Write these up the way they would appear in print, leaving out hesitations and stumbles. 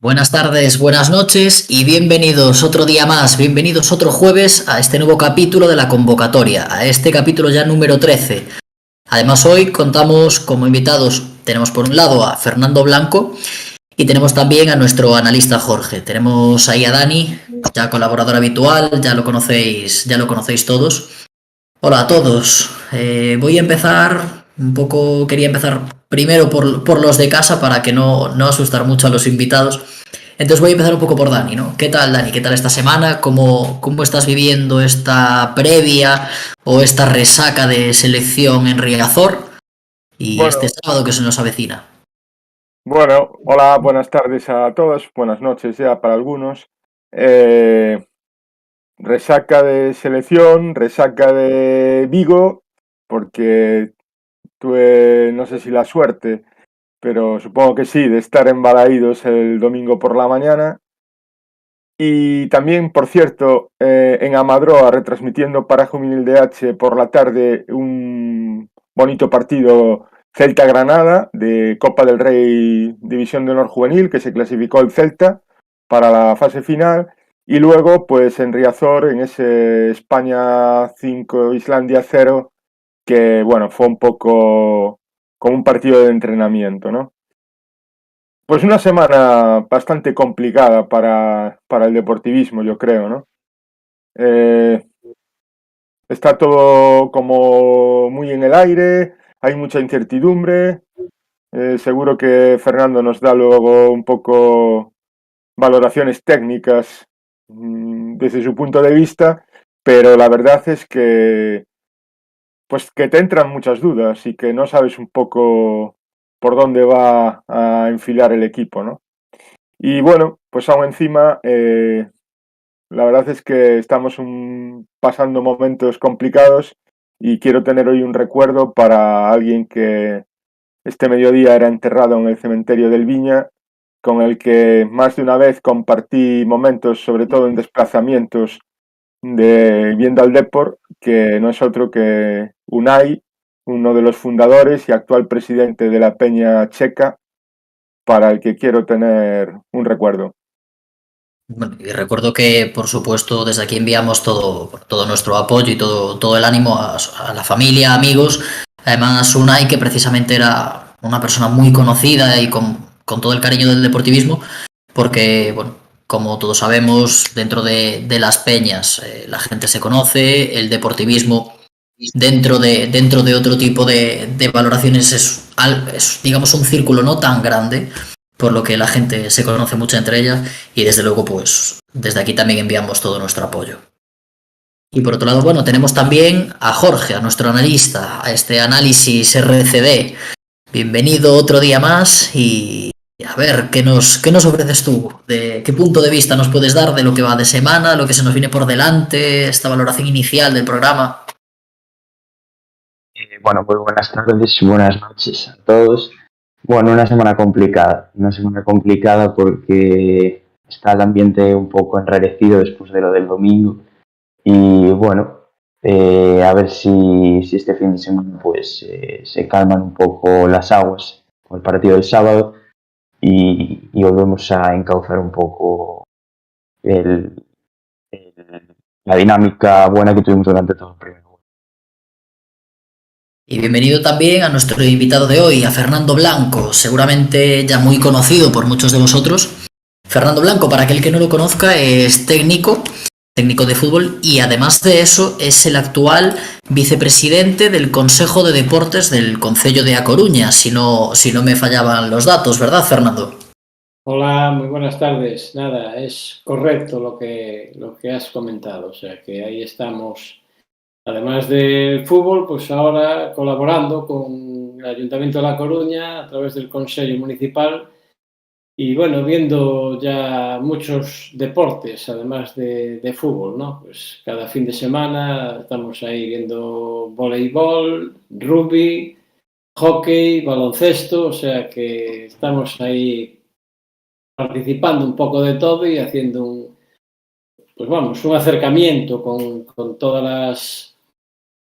Buenas tardes, buenas noches y bienvenidos otro día más, bienvenidos otro jueves a este nuevo capítulo de la convocatoria, a este capítulo ya número 13. Además hoy contamos como invitados, tenemos por un lado a Fernando Blanco y tenemos también a nuestro analista Jorge. Tenemos ahí a Dani, ya colaborador habitual, ya lo conocéis todos. Hola a todos, voy a empezar quería empezar primero por los de casa para que no asustar mucho a los invitados. Entonces voy a empezar un poco por Dani, ¿no? ¿Qué tal, Dani? ¿Qué tal esta semana? ¿Cómo estás viviendo esta previa o esta resaca de selección en Riazor y este Bueno, sábado que se nos avecina? hola, buenas tardes a todos, buenas noches ya para algunos. Eh, Resaca de selección, resaca de Vigo, porque tuve, no sé si la suerte, pero supongo que sí, de estar en Balaídos el domingo por la mañana. Y también, por cierto, en Amadroa, retransmitiendo para Juvenil DH por la tarde un bonito partido Celta-Granada de Copa del Rey División de Honor Juvenil, que se clasificó el Celta para la fase final. Y luego, pues en Riazor, en ese España 5, Islandia 0, que bueno, fue un poco como un partido de entrenamiento, ¿no? Pues una semana bastante complicada para el deportivismo, yo creo, ¿no? Eh, Está todo como muy en el aire, hay mucha incertidumbre. Seguro que Fernando nos da luego un poco valoraciones técnicas desde su punto de vista, pero la verdad es que pues que te entran muchas dudas y que no sabes un poco por dónde va a enfilar el equipo, ¿no? Y bueno, pues aún encima, la verdad es que estamos pasando momentos complicados y quiero tener hoy un recuerdo para alguien que este mediodía era enterrado en el cementerio del Viña, con el que más de una vez compartí momentos, sobre todo en desplazamientos de viendo al Depor, que no es otro que Unai, uno de los fundadores y actual presidente de la Peña Checa, para el que quiero tener un recuerdo. Bueno, y recuerdo que, por supuesto, desde aquí enviamos todo nuestro apoyo y todo el ánimo a la familia, amigos. Además, Unai, que precisamente era una persona muy conocida y con todo el cariño del deportivismo, porque, bueno, como todos sabemos, dentro de las peñas la gente se conoce, el deportivismo dentro de otro tipo de valoraciones es, digamos, un círculo no tan grande, por lo que la gente se conoce mucho entre ellas y desde luego, pues, desde aquí también enviamos todo nuestro apoyo. Y por otro lado, bueno, tenemos también a Jorge, a nuestro analista, a este análisis RCD. Bienvenido otro día más y a ver, ¿qué nos ofreces tú? ¿De qué punto de vista nos puedes dar de lo que va de semana, lo que se nos viene por delante, esta valoración inicial del programa? Bueno, muy buenas tardes, buenas noches a todos. Bueno, una semana complicada porque está el ambiente un poco enrarecido después de lo del domingo y bueno, a ver si este fin de semana pues se calman un poco las aguas con el partido del sábado y volvemos a encauzar un poco el, la dinámica buena que tuvimos durante todo el primer. Y bienvenido también a nuestro invitado de hoy, a Fernando Blanco, seguramente ya muy conocido por muchos de vosotros. Fernando Blanco, para aquel que no lo conozca, es técnico de fútbol y además de eso es el actual vicepresidente del Consejo de Deportes del Concello de A Coruña, si no me fallaban los datos, ¿verdad, Fernando? Hola, muy buenas tardes. Nada, es correcto lo que has comentado, o sea que ahí estamos. Además del fútbol, pues ahora colaborando con el Ayuntamiento de La Coruña a través del Consejo Municipal y bueno, viendo ya muchos deportes, además de fútbol, ¿no? Pues cada fin de semana estamos ahí viendo voleibol, rugby, hockey, baloncesto, o sea que estamos ahí participando un poco de todo y haciendo un acercamiento con todas las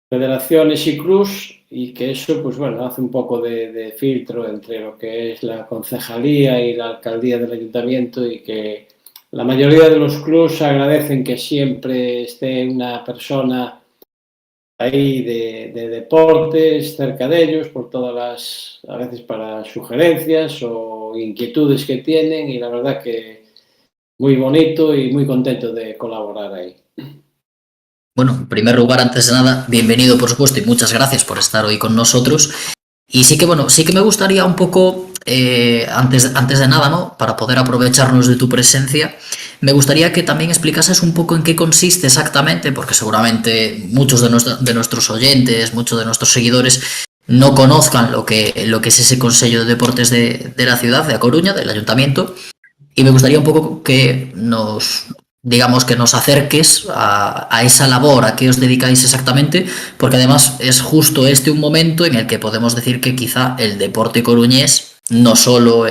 federaciones y clubs y que eso, pues bueno, hace un poco de filtro entre lo que es la concejalía y la alcaldía del ayuntamiento, y que la mayoría de los clubs agradecen que siempre esté una persona ahí de deportes cerca de ellos, por todas las, a veces para sugerencias o inquietudes que tienen, y la verdad que muy bonito y muy contento de colaborar ahí. Bueno, en primer lugar, antes de nada, bienvenido por supuesto y muchas gracias por estar hoy con nosotros. Y sí que, bueno, sí que me gustaría un poco, antes de nada, ¿no? Para poder aprovecharnos de tu presencia, me gustaría que también explicases un poco en qué consiste exactamente, porque seguramente muchos de nuestros oyentes, muchos de nuestros seguidores no conozcan lo que es ese Consejo de Deportes de la ciudad, de A Coruña, del ayuntamiento, y me gustaría un poco que digamos, que nos acerques a esa labor, a qué os dedicáis exactamente, porque además es justo este un momento en el que podemos decir que quizá el deporte coruñés, no solo,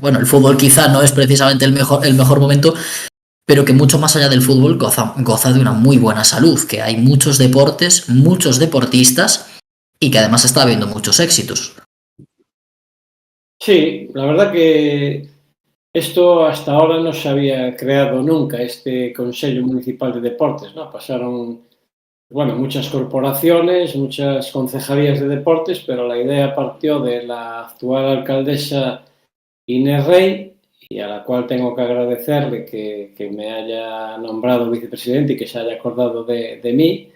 bueno, el fútbol quizá no es precisamente el mejor momento, pero que mucho más allá del fútbol goza de una muy buena salud, que hay muchos deportes, muchos deportistas y que además está habiendo muchos éxitos. Sí, la verdad que esto hasta ahora no se había creado nunca, este Consejo Municipal de Deportes, ¿no? Pasaron, bueno, muchas corporaciones, muchas concejalías de deportes, pero la idea partió de la actual alcaldesa Inés Rey, y a la cual tengo que agradecerle que me haya nombrado vicepresidente y que se haya acordado de mí.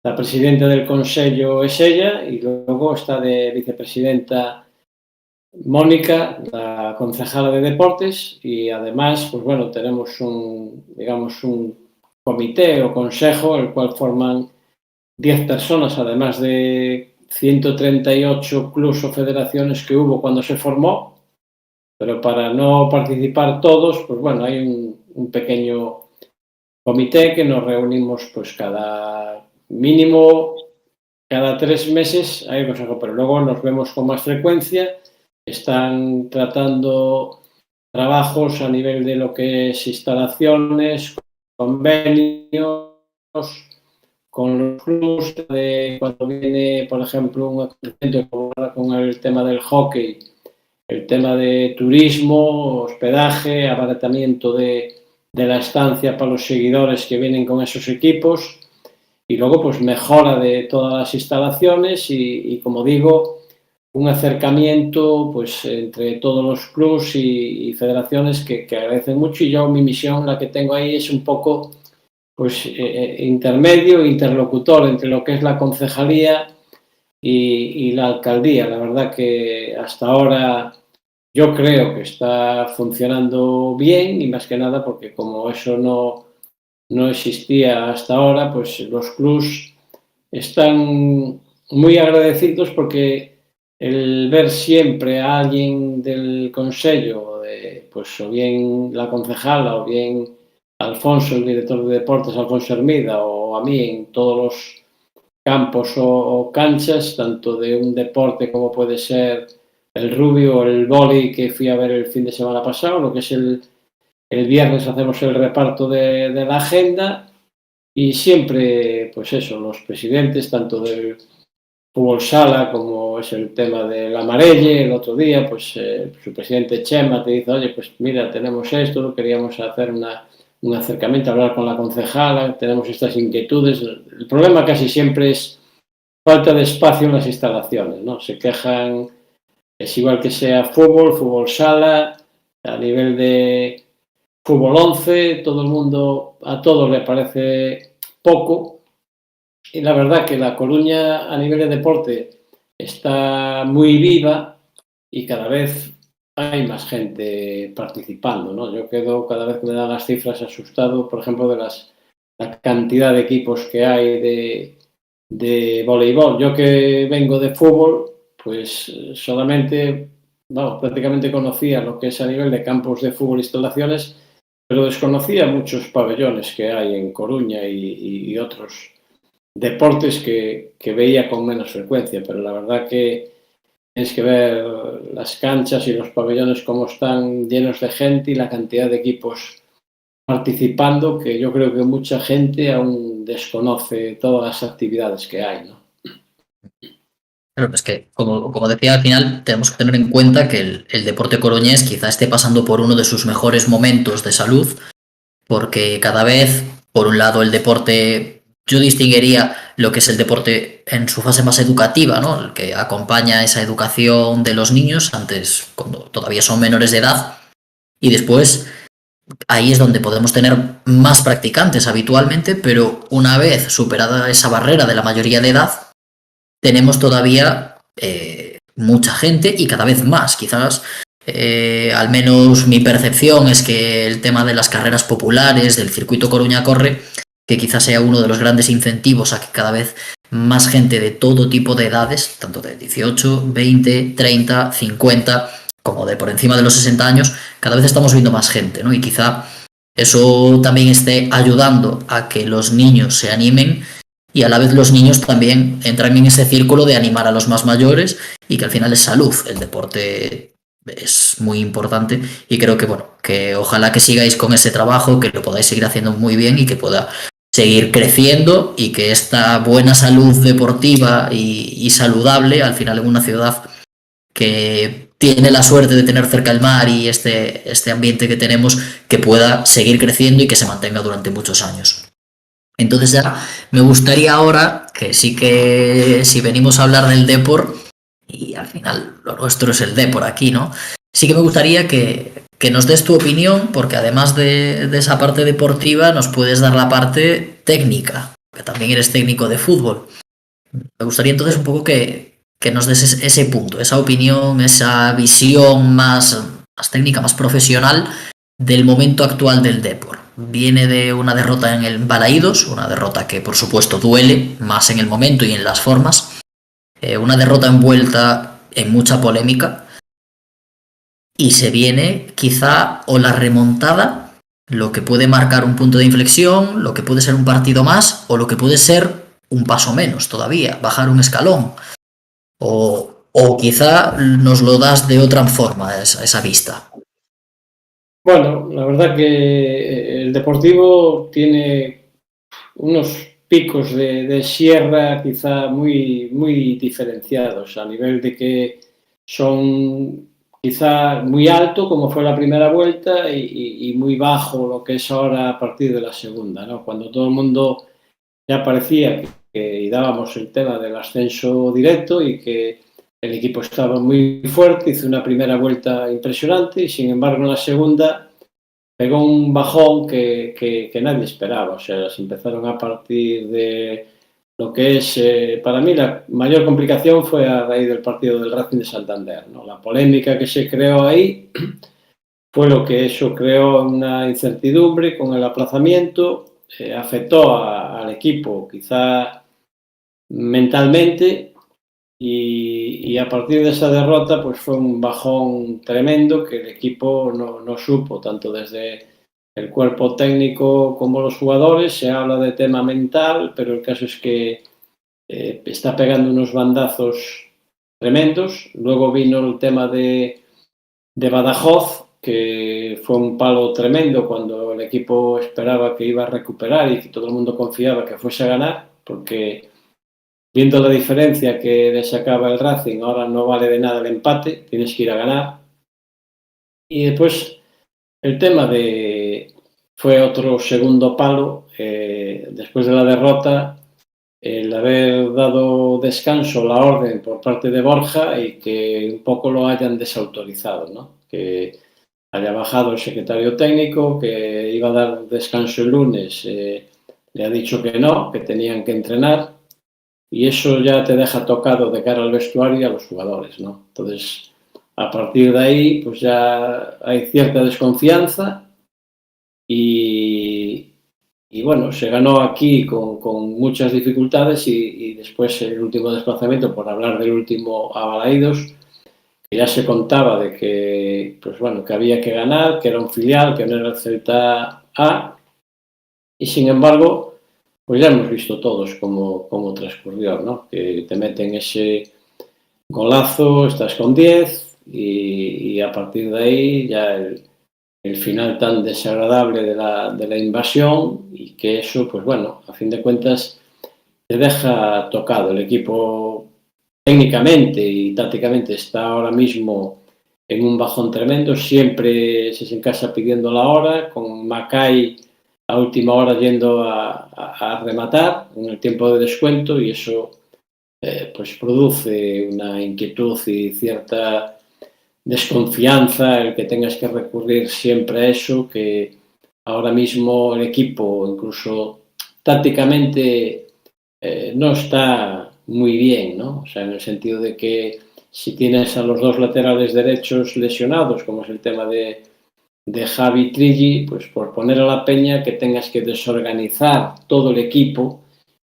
La presidenta del Consejo es ella, y luego está de vicepresidenta Mónica, la concejala de deportes, y además, pues bueno, tenemos digamos, un comité o consejo, el cual forman 10 personas, además de 138 clubes o federaciones que hubo cuando se formó, pero para no participar todos, pues bueno, hay un pequeño comité que nos reunimos pues cada 3 meses, hay un consejo, pero luego nos vemos con más frecuencia. Están tratando trabajos a nivel de lo que es instalaciones, convenios con los clubes, de cuando viene, por ejemplo, un acontecimiento con el tema del hockey, el tema de turismo, hospedaje, abaratamiento de la estancia para los seguidores que vienen con esos equipos, y luego pues mejora de todas las instalaciones y como digo, un acercamiento pues entre todos los clubes y federaciones que agradecen mucho, y yo mi misión, la que tengo ahí, es un poco pues intermedio, interlocutor entre lo que es la concejalía y la alcaldía. La verdad que hasta ahora yo creo que está funcionando bien, y más que nada porque como eso no existía hasta ahora, pues los clubs están muy agradecidos, porque el ver siempre a alguien del Consejo, pues o bien la concejala o bien Alfonso, el director de deportes, Alfonso Hermida, o a mí en todos los campos o canchas, tanto de un deporte como puede ser el rugby o el vóley, que fui a ver el fin de semana pasado, lo que es el viernes hacemos el reparto de la agenda, y siempre, pues eso, los presidentes, tanto del fútbol sala como es el tema del Amarelle, el otro día, pues su presidente Chema te dice, oye, pues mira, tenemos esto, queríamos hacer un acercamiento, hablar con la concejala, tenemos estas inquietudes. El problema casi siempre es falta de espacio en las instalaciones, ¿no? Se quejan, es igual que sea fútbol sala, a nivel de fútbol 11, todo el mundo, a todos le parece poco, y la verdad que La Coruña a nivel de deporte está muy viva y cada vez hay más gente participando, ¿no? Yo quedo, cada vez que me dan las cifras, asustado, por ejemplo, de la cantidad de equipos que hay de voleibol. Yo que vengo de fútbol, pues solamente, vamos, prácticamente conocía lo que es a nivel de campos de fútbol, instalaciones, pero desconocía muchos pabellones que hay en Coruña y otros deportes que veía con menos frecuencia, pero la verdad que tienes que ver las canchas y los pabellones cómo están llenos de gente, y la cantidad de equipos participando, que yo creo que mucha gente aún desconoce todas las actividades que hay, ¿no? Pero es que, como decía, al final tenemos que tener en cuenta que el deporte coruñés quizá esté pasando por uno de sus mejores momentos de salud, porque cada vez, por un lado, el deporte, yo distinguiría lo que es el deporte en su fase más educativa, ¿no? El que acompaña esa educación de los niños antes, cuando todavía son menores de edad, y después ahí es donde podemos tener más practicantes habitualmente, pero una vez superada esa barrera de la mayoría de edad, tenemos todavía mucha gente y cada vez más. Quizás, al menos mi percepción es que el tema de las carreras populares, del circuito Coruña Corre, que quizás sea uno de los grandes incentivos a que cada vez más gente de todo tipo de edades, tanto de 18, 20, 30, 50, como de por encima de los 60 años, cada vez estamos viendo más gente, ¿no? Y quizá eso también esté ayudando a que los niños se animen y a la vez los niños también entran en ese círculo de animar a los más mayores y que al final es salud. El deporte es muy importante y creo que, bueno, que ojalá que sigáis con ese trabajo, que lo podáis seguir haciendo muy bien y que pueda seguir creciendo y que esta buena salud deportiva y saludable, al final en una ciudad que tiene la suerte de tener cerca el mar y este ambiente que tenemos, que pueda seguir creciendo y que se mantenga durante muchos años. Entonces ya me gustaría ahora, que si venimos a hablar del Depor, y al final lo nuestro es el Depor aquí, ¿no? Sí que me gustaría que nos des tu opinión, porque además de esa parte deportiva, nos puedes dar la parte técnica, que también eres técnico de fútbol. Me gustaría entonces un poco que nos des ese punto, esa opinión, esa visión más técnica, más profesional del momento actual del Depor. Viene de una derrota en el Balaídos, una derrota que por supuesto duele más en el momento y en las formas, una derrota envuelta en mucha polémica, y se viene quizá o la remontada, lo que puede marcar un punto de inflexión, lo que puede ser un partido más o lo que puede ser un paso menos todavía, bajar un escalón, o quizá nos lo das de otra forma esa vista. Bueno, la verdad que el Deportivo tiene unos picos de sierra quizá muy diferenciados, a nivel de que son quizá muy alto, como fue la primera vuelta, y muy bajo lo que es ahora a partir de la segunda, ¿no? Cuando todo el mundo ya parecía que dábamos el tema del ascenso directo y que el equipo estaba muy fuerte, hizo una primera vuelta impresionante y sin embargo en la segunda pegó un bajón que nadie esperaba. O sea, se empezaron a partir de lo que es, para mí la mayor complicación fue a raíz del partido del Racing de Santander, ¿no? La polémica que se creó ahí fue lo que eso creó una incertidumbre con el aplazamiento, afectó al equipo quizá mentalmente y a partir de esa derrota pues fue un bajón tremendo que el equipo no supo, tanto desde el cuerpo técnico como los jugadores. Se habla de tema mental, pero el caso es que está pegando unos bandazos tremendos. Luego vino el tema de Badajoz, que fue un palo tremendo cuando el equipo esperaba que iba a recuperar y que todo el mundo confiaba que fuese a ganar, porque viendo la diferencia que le sacaba el Racing, ahora no vale de nada el empate, tienes que ir a ganar. Y después el tema fue otro segundo palo, después de la derrota, el haber dado descanso, la orden por parte de Borja y que un poco lo hayan desautorizado, ¿no? Que haya bajado el secretario técnico, que iba a dar descanso el lunes, le ha dicho que no, que tenían que entrenar, y eso ya te deja tocado de cara al vestuario y a los jugadores, ¿no? Entonces, a partir de ahí, pues ya hay cierta desconfianza y bueno, se ganó aquí con muchas dificultades y después el último desplazamiento, por hablar del último a Balaídos, que ya se contaba de que, pues bueno, que había que ganar, que era un filial, que no era el Celta A, y sin embargo, pues ya hemos visto todos cómo transcurrió, ¿no? Que te meten ese golazo, estás con 10 y a partir de ahí ya el final tan desagradable de la invasión, y que eso, pues bueno, a fin de cuentas te deja tocado. El equipo técnicamente y tácticamente está ahora mismo en un bajón tremendo, siempre se encasa pidiendo la hora, con Macay a última hora yendo a rematar en el tiempo de descuento, y eso pues produce una inquietud y cierta desconfianza el que tengas que recurrir siempre a eso, que ahora mismo el equipo incluso tácticamente no está muy bien, ¿no? O sea, en el sentido de que si tienes a los dos laterales derechos lesionados, como es el tema de Javi Trilli, pues por poner a la peña que tengas que desorganizar todo el equipo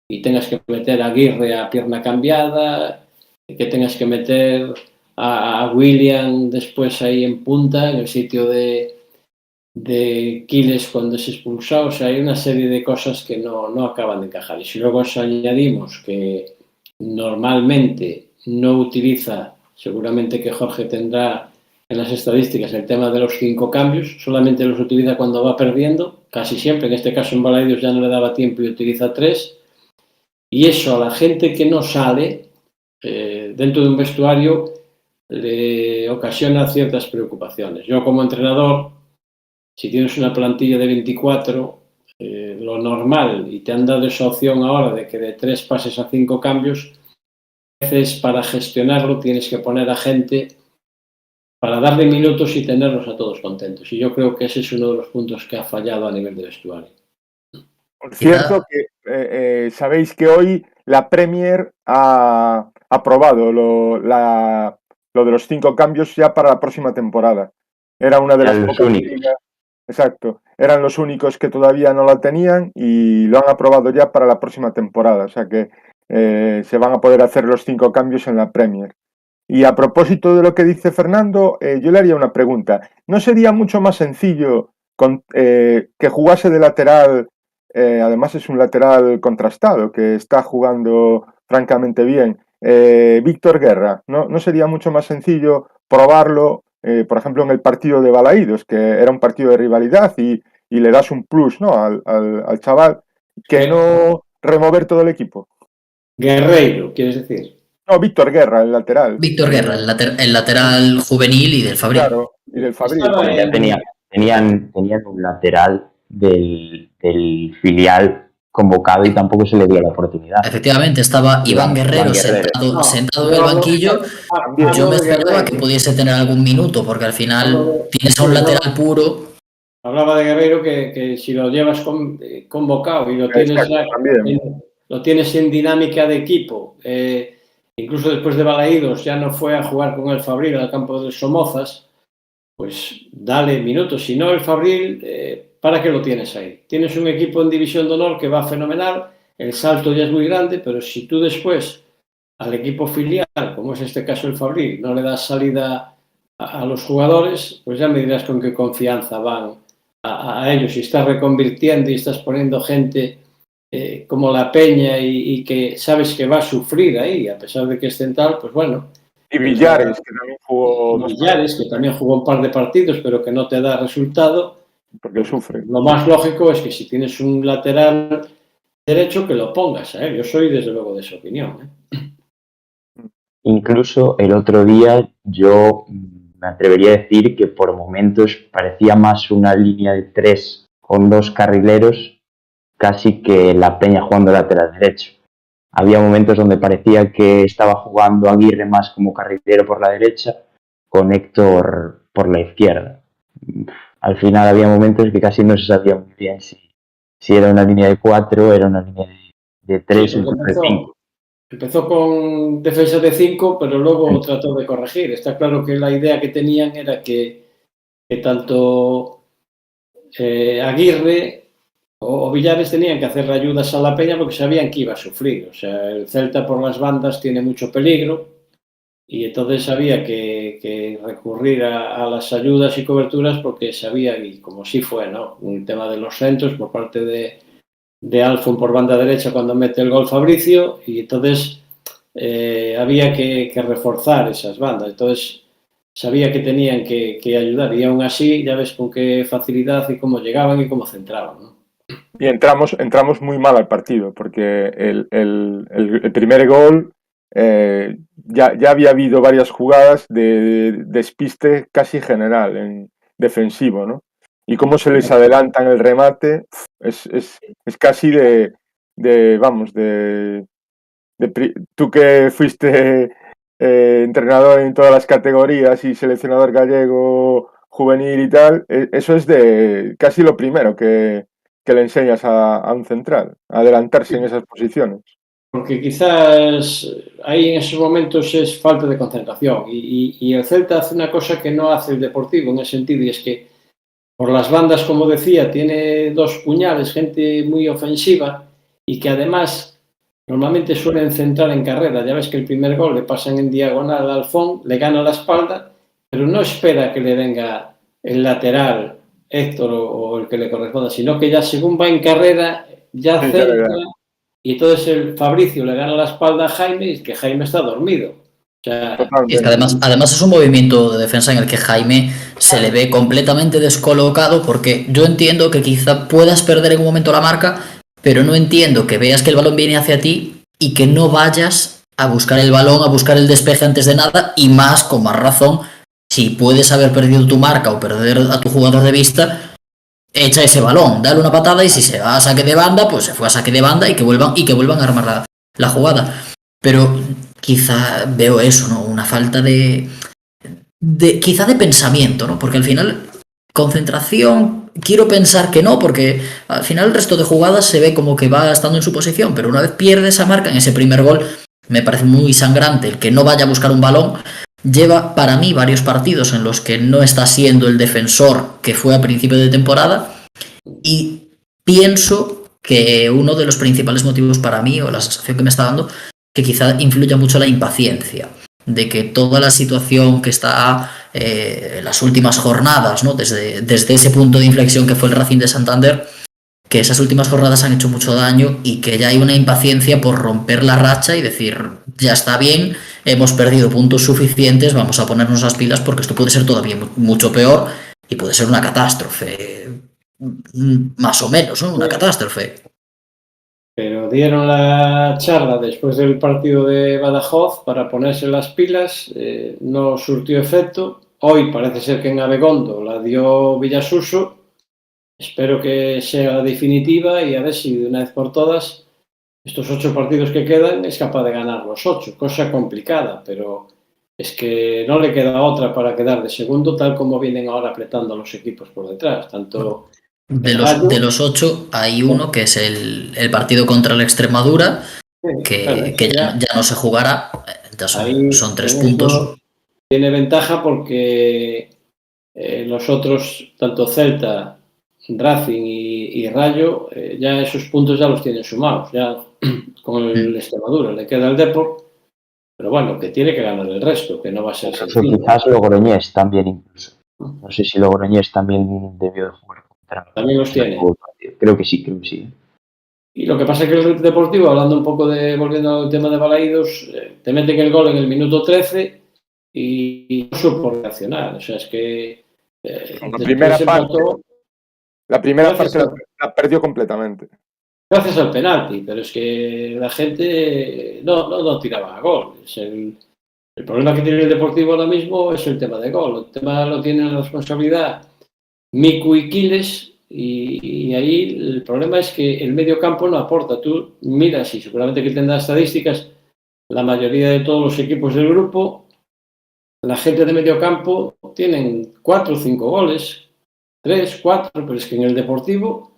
y tengas que meter a Aguirre a pierna cambiada, que tengas que meter a William después ahí en punta, en el sitio de Quiles cuando es expulsado. O sea, hay una serie de cosas que no acaban de encajar. Y si luego eso añadimos que normalmente no utiliza, seguramente que Jorge tendrá en las estadísticas el tema de los 5 cambios, solamente los utiliza cuando va perdiendo, casi siempre, en este caso en Balaidos ya no le daba tiempo y utiliza 3, y eso a la gente que no sale dentro de un vestuario le ocasiona ciertas preocupaciones. Yo como entrenador, si tienes una plantilla de 24, lo normal, y te han dado esa opción ahora de que de 3 pases a 5 cambios, a veces para gestionarlo tienes que poner a gente para darle minutos y tenerlos a todos contentos. Y yo creo que ese es uno de los puntos que ha fallado a nivel de vestuario. Por cierto, que sabéis que hoy la Premier ha aprobado lo de los 5 cambios ya para la próxima temporada. Era una de las pocas ligas. Exacto. Eran los únicos que todavía no la tenían y lo han aprobado ya para la próxima temporada. O sea que se van a poder hacer los 5 cambios en la Premier. Y a propósito de lo que dice Fernando, yo le haría una pregunta. ¿No sería mucho más sencillo que jugase de lateral? Además es un lateral contrastado, que está jugando francamente bien. Víctor Guerra, ¿no sería mucho más sencillo probarlo, por ejemplo, en el partido de Balaídos, que era un partido de rivalidad y le das un plus, ¿no?, al chaval, que no remover todo el equipo? Guerreiro, ¿quieres decir? No, Víctor Guerra, el lateral. Víctor Guerra, el lateral juvenil y del Fabril. Claro, y del Fabril. Ya tenían un lateral del filial convocado y tampoco se le dio la oportunidad. Efectivamente, estaba Iván Guerrero sentado en el banquillo. Yo me esperaba que pudiese tener algún minuto, porque al final tienes a un lateral puro. Hablaba de Guerreiro que si lo llevas convocado y lo tienes, lo tienes en dinámica de equipo, incluso después de Balaídos ya no fue a jugar con el Fabril al campo de Somozas, pues dale minutos. Si no, el Fabril, ¿para qué lo tienes ahí? Tienes un equipo en División de Honor que va fenomenal, el salto ya es muy grande, pero si tú después al equipo filial, como es este caso el Fabril, no le das salida a los jugadores, pues ya me dirás con qué confianza van a ellos. Si estás reconvirtiendo y estás poniendo gente como La Peña y que sabes que va a sufrir ahí, a pesar de que es central, pues bueno. Y Villares, que también jugó. Villares, que también jugó un par de partidos, pero que no te da resultado. Porque sufre. Lo más lógico es que si tienes un lateral derecho, que lo pongas. Yo soy desde luego de esa opinión. Incluso el otro día yo me atrevería a decir que por momentos parecía más una línea de 3 con 2 carrileros casi que La Peña jugando lateral derecho. Había momentos donde parecía que estaba jugando Aguirre más como carrilero por la derecha, con Héctor por la izquierda. Al final había momentos que casi no se sabía muy bien si era una línea de 4, era una línea de 3 o de 5. Empezó con defensa de 5, pero luego trató de corregir. Está claro que la idea que tenían era que tanto Aguirre o Villares tenían que hacer ayudas a La Peña porque sabían que iba a sufrir. O sea, el Celta por las bandas tiene mucho peligro y entonces había que recurrir a las ayudas y coberturas porque sabía, y como sí fue, ¿no?, un tema de los centros por parte de Alfon por banda derecha cuando mete el gol Fabricio, y entonces había que reforzar esas bandas. Entonces sabía que tenían que ayudar y aún así ya ves con qué facilidad y cómo llegaban y cómo centraban, ¿no? Y entramos muy mal al partido porque el primer gol ya había habido varias jugadas de despiste casi general en defensivo, ¿no? Y cómo se les adelanta en el remate es casi tú que fuiste entrenador en todas las categorías y seleccionador gallego juvenil y tal, eso es de casi lo primero que le enseñas a un central, a adelantarse en esas posiciones. Porque quizás ahí en esos momentos es falta de concentración y el Celta hace una cosa que no hace el Deportivo en ese sentido, y es que por las bandas, como decía, tiene dos puñales, gente muy ofensiva y que además normalmente suelen centrar en carrera. Ya ves que el primer gol le pasan en diagonal al Alfón, le gana la espalda, pero no espera que le venga el lateral Héctor o el que le corresponda, sino que ya según va en carrera, ya centra. Y entonces el Fabricio le gana la espalda a Jaime y es que Jaime está dormido. O sea, y es que además es un movimiento de defensa en el que Jaime se le ve completamente descolocado, porque yo entiendo que quizá puedas perder en un momento la marca, pero no entiendo que veas que el balón viene hacia ti y que no vayas a buscar el balón, a buscar el despeje antes de nada, y más, con más razón, si puedes haber perdido tu marca o perder a tu jugador de vista, echa ese balón, dale una patada y si se va a saque de banda, pues se fue a saque de banda y que vuelvan a armar la jugada. Pero quizá veo eso, ¿no? Una falta quizá de pensamiento, ¿no? Porque al final, concentración, quiero pensar que no, porque al final el resto de jugadas se ve como que va estando en su posición, pero una vez pierde esa marca en ese primer gol, me parece muy sangrante el que no vaya a buscar un balón. Lleva para mí varios partidos en los que no está siendo el defensor que fue a principio de temporada, y pienso que uno de los principales motivos para mí, o la sensación que me está dando, que quizá influya mucho la impaciencia, de que toda la situación que está en las últimas jornadas, ¿no? desde ese punto de inflexión que fue el Racing de Santander, que esas últimas jornadas han hecho mucho daño y que ya hay una impaciencia por romper la racha y decir, ya está bien, hemos perdido puntos suficientes, vamos a ponernos las pilas porque esto puede ser todavía mucho peor y puede ser una catástrofe, más o menos, ¿no? Una catástrofe. Pero dieron la charla después del partido de Badajoz para ponerse las pilas, no surtió efecto. Hoy parece ser que en Abegondo la dio Villasuso. Espero que sea la definitiva y a ver si de una vez por todas estos 8 partidos que quedan es capaz de ganar los 8, cosa complicada, pero es que no le queda otra para quedar de segundo, tal como vienen ahora apretando a los equipos por detrás. Tanto de los 8 hay uno que es el partido contra la Extremadura, que ya no se jugará, ya son 3 puntos. Tiene ventaja porque los otros, tanto Celta, Racing y Rayo, ya esos puntos ya los tienen sumados, ya con el Extremadura le queda el Depor, pero bueno, que tiene que ganar el resto, que no va a ser sencillo. Quizás Logroñés también incluso. No sé si Logroñés también debió de jugar contra. También los tiene. Creo que sí. Y lo que pasa es que el Deportivo, hablando un poco volviendo al tema de Balaídos, te meten el gol en el minuto 13 y no supo reaccionar. O sea, es que la primera parte la perdió completamente. Gracias al penalti, pero es que la gente no tiraba a gol. El problema que tiene el Deportivo ahora mismo es el tema de gol. El tema lo tiene la responsabilidad Miku y Quiles, y ahí el problema es que el medio campo no aporta. Tú miras, y seguramente que tendrás estadísticas, la mayoría de todos los equipos del grupo, la gente de medio campo tienen 4 o 5 goles, 3, 4, pero es que en el Deportivo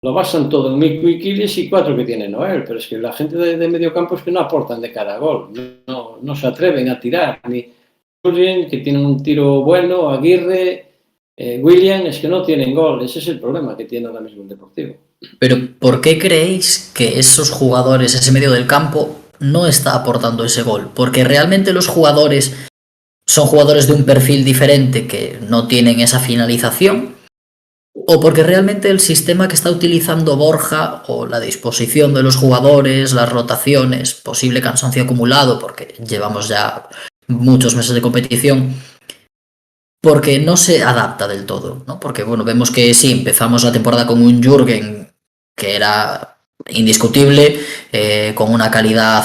lo basan todo en Miku y Quiles y 4 que tiene Noel, pero es que la gente de medio campo es que no aportan de cara a gol, no se atreven a tirar, ni Julien, que tiene un tiro bueno, Aguirre, William, es que no tienen gol. Ese es el problema que tiene ahora mismo el Deportivo. Pero ¿por qué creéis que esos jugadores, ese medio del campo, no está aportando ese gol? Porque realmente los jugadores son jugadores de un perfil diferente que no tienen esa finalización, o porque realmente el sistema que está utilizando Borja, o la disposición de los jugadores, las rotaciones, posible cansancio acumulado, porque llevamos ya muchos meses de competición, porque no se adapta del todo, ¿no? Porque, bueno, vemos que sí, empezamos la temporada con un Jürgen que era indiscutible, con una calidad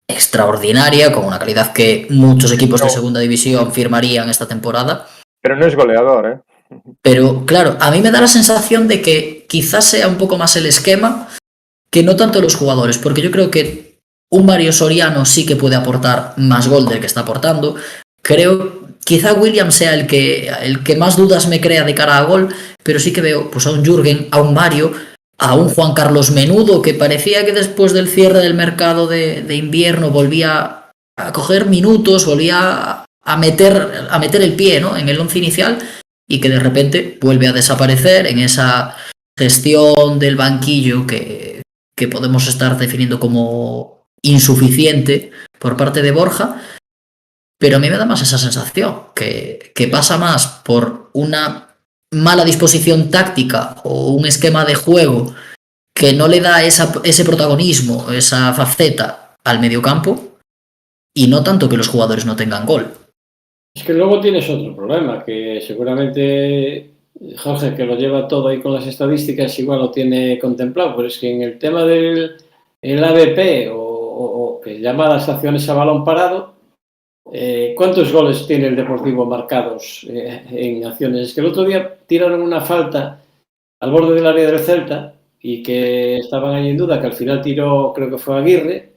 extraordinaria, con una calidad que muchos equipos de No. segunda división firmarían esta temporada. Pero no es goleador, ¿eh? Pero claro, a mí me da la sensación de que quizás sea un poco más el esquema que no tanto los jugadores, porque yo creo que un Mario Soriano sí que puede aportar más gol del que está aportando. Creo, quizá Williams sea el que más dudas me crea de cara a gol, pero sí que veo pues a un Jürgen, a un Mario, a un Juan Carlos Menudo, que parecía que después del cierre del mercado de invierno volvía a coger minutos, volvía a meter el pie, ¿no?, en el once inicial, y que de repente vuelve a desaparecer en esa gestión del banquillo que podemos estar definiendo como insuficiente por parte de Borja. Pero a mí me da más esa sensación, que pasa más por una mala disposición táctica o un esquema de juego que no le da ese protagonismo, esa faceta al mediocampo, y no tanto que los jugadores no tengan gol. Es que luego tienes otro problema, que seguramente Jorge, que lo lleva todo ahí con las estadísticas, igual lo tiene contemplado, pero es que en el tema del ABP o que llamadas acciones a balón parado, ¿cuántos goles tiene el Deportivo marcados en acciones? Es que el otro día tiraron una falta al borde del área del Celta y que estaban ahí en duda, que al final tiró, creo que fue Aguirre,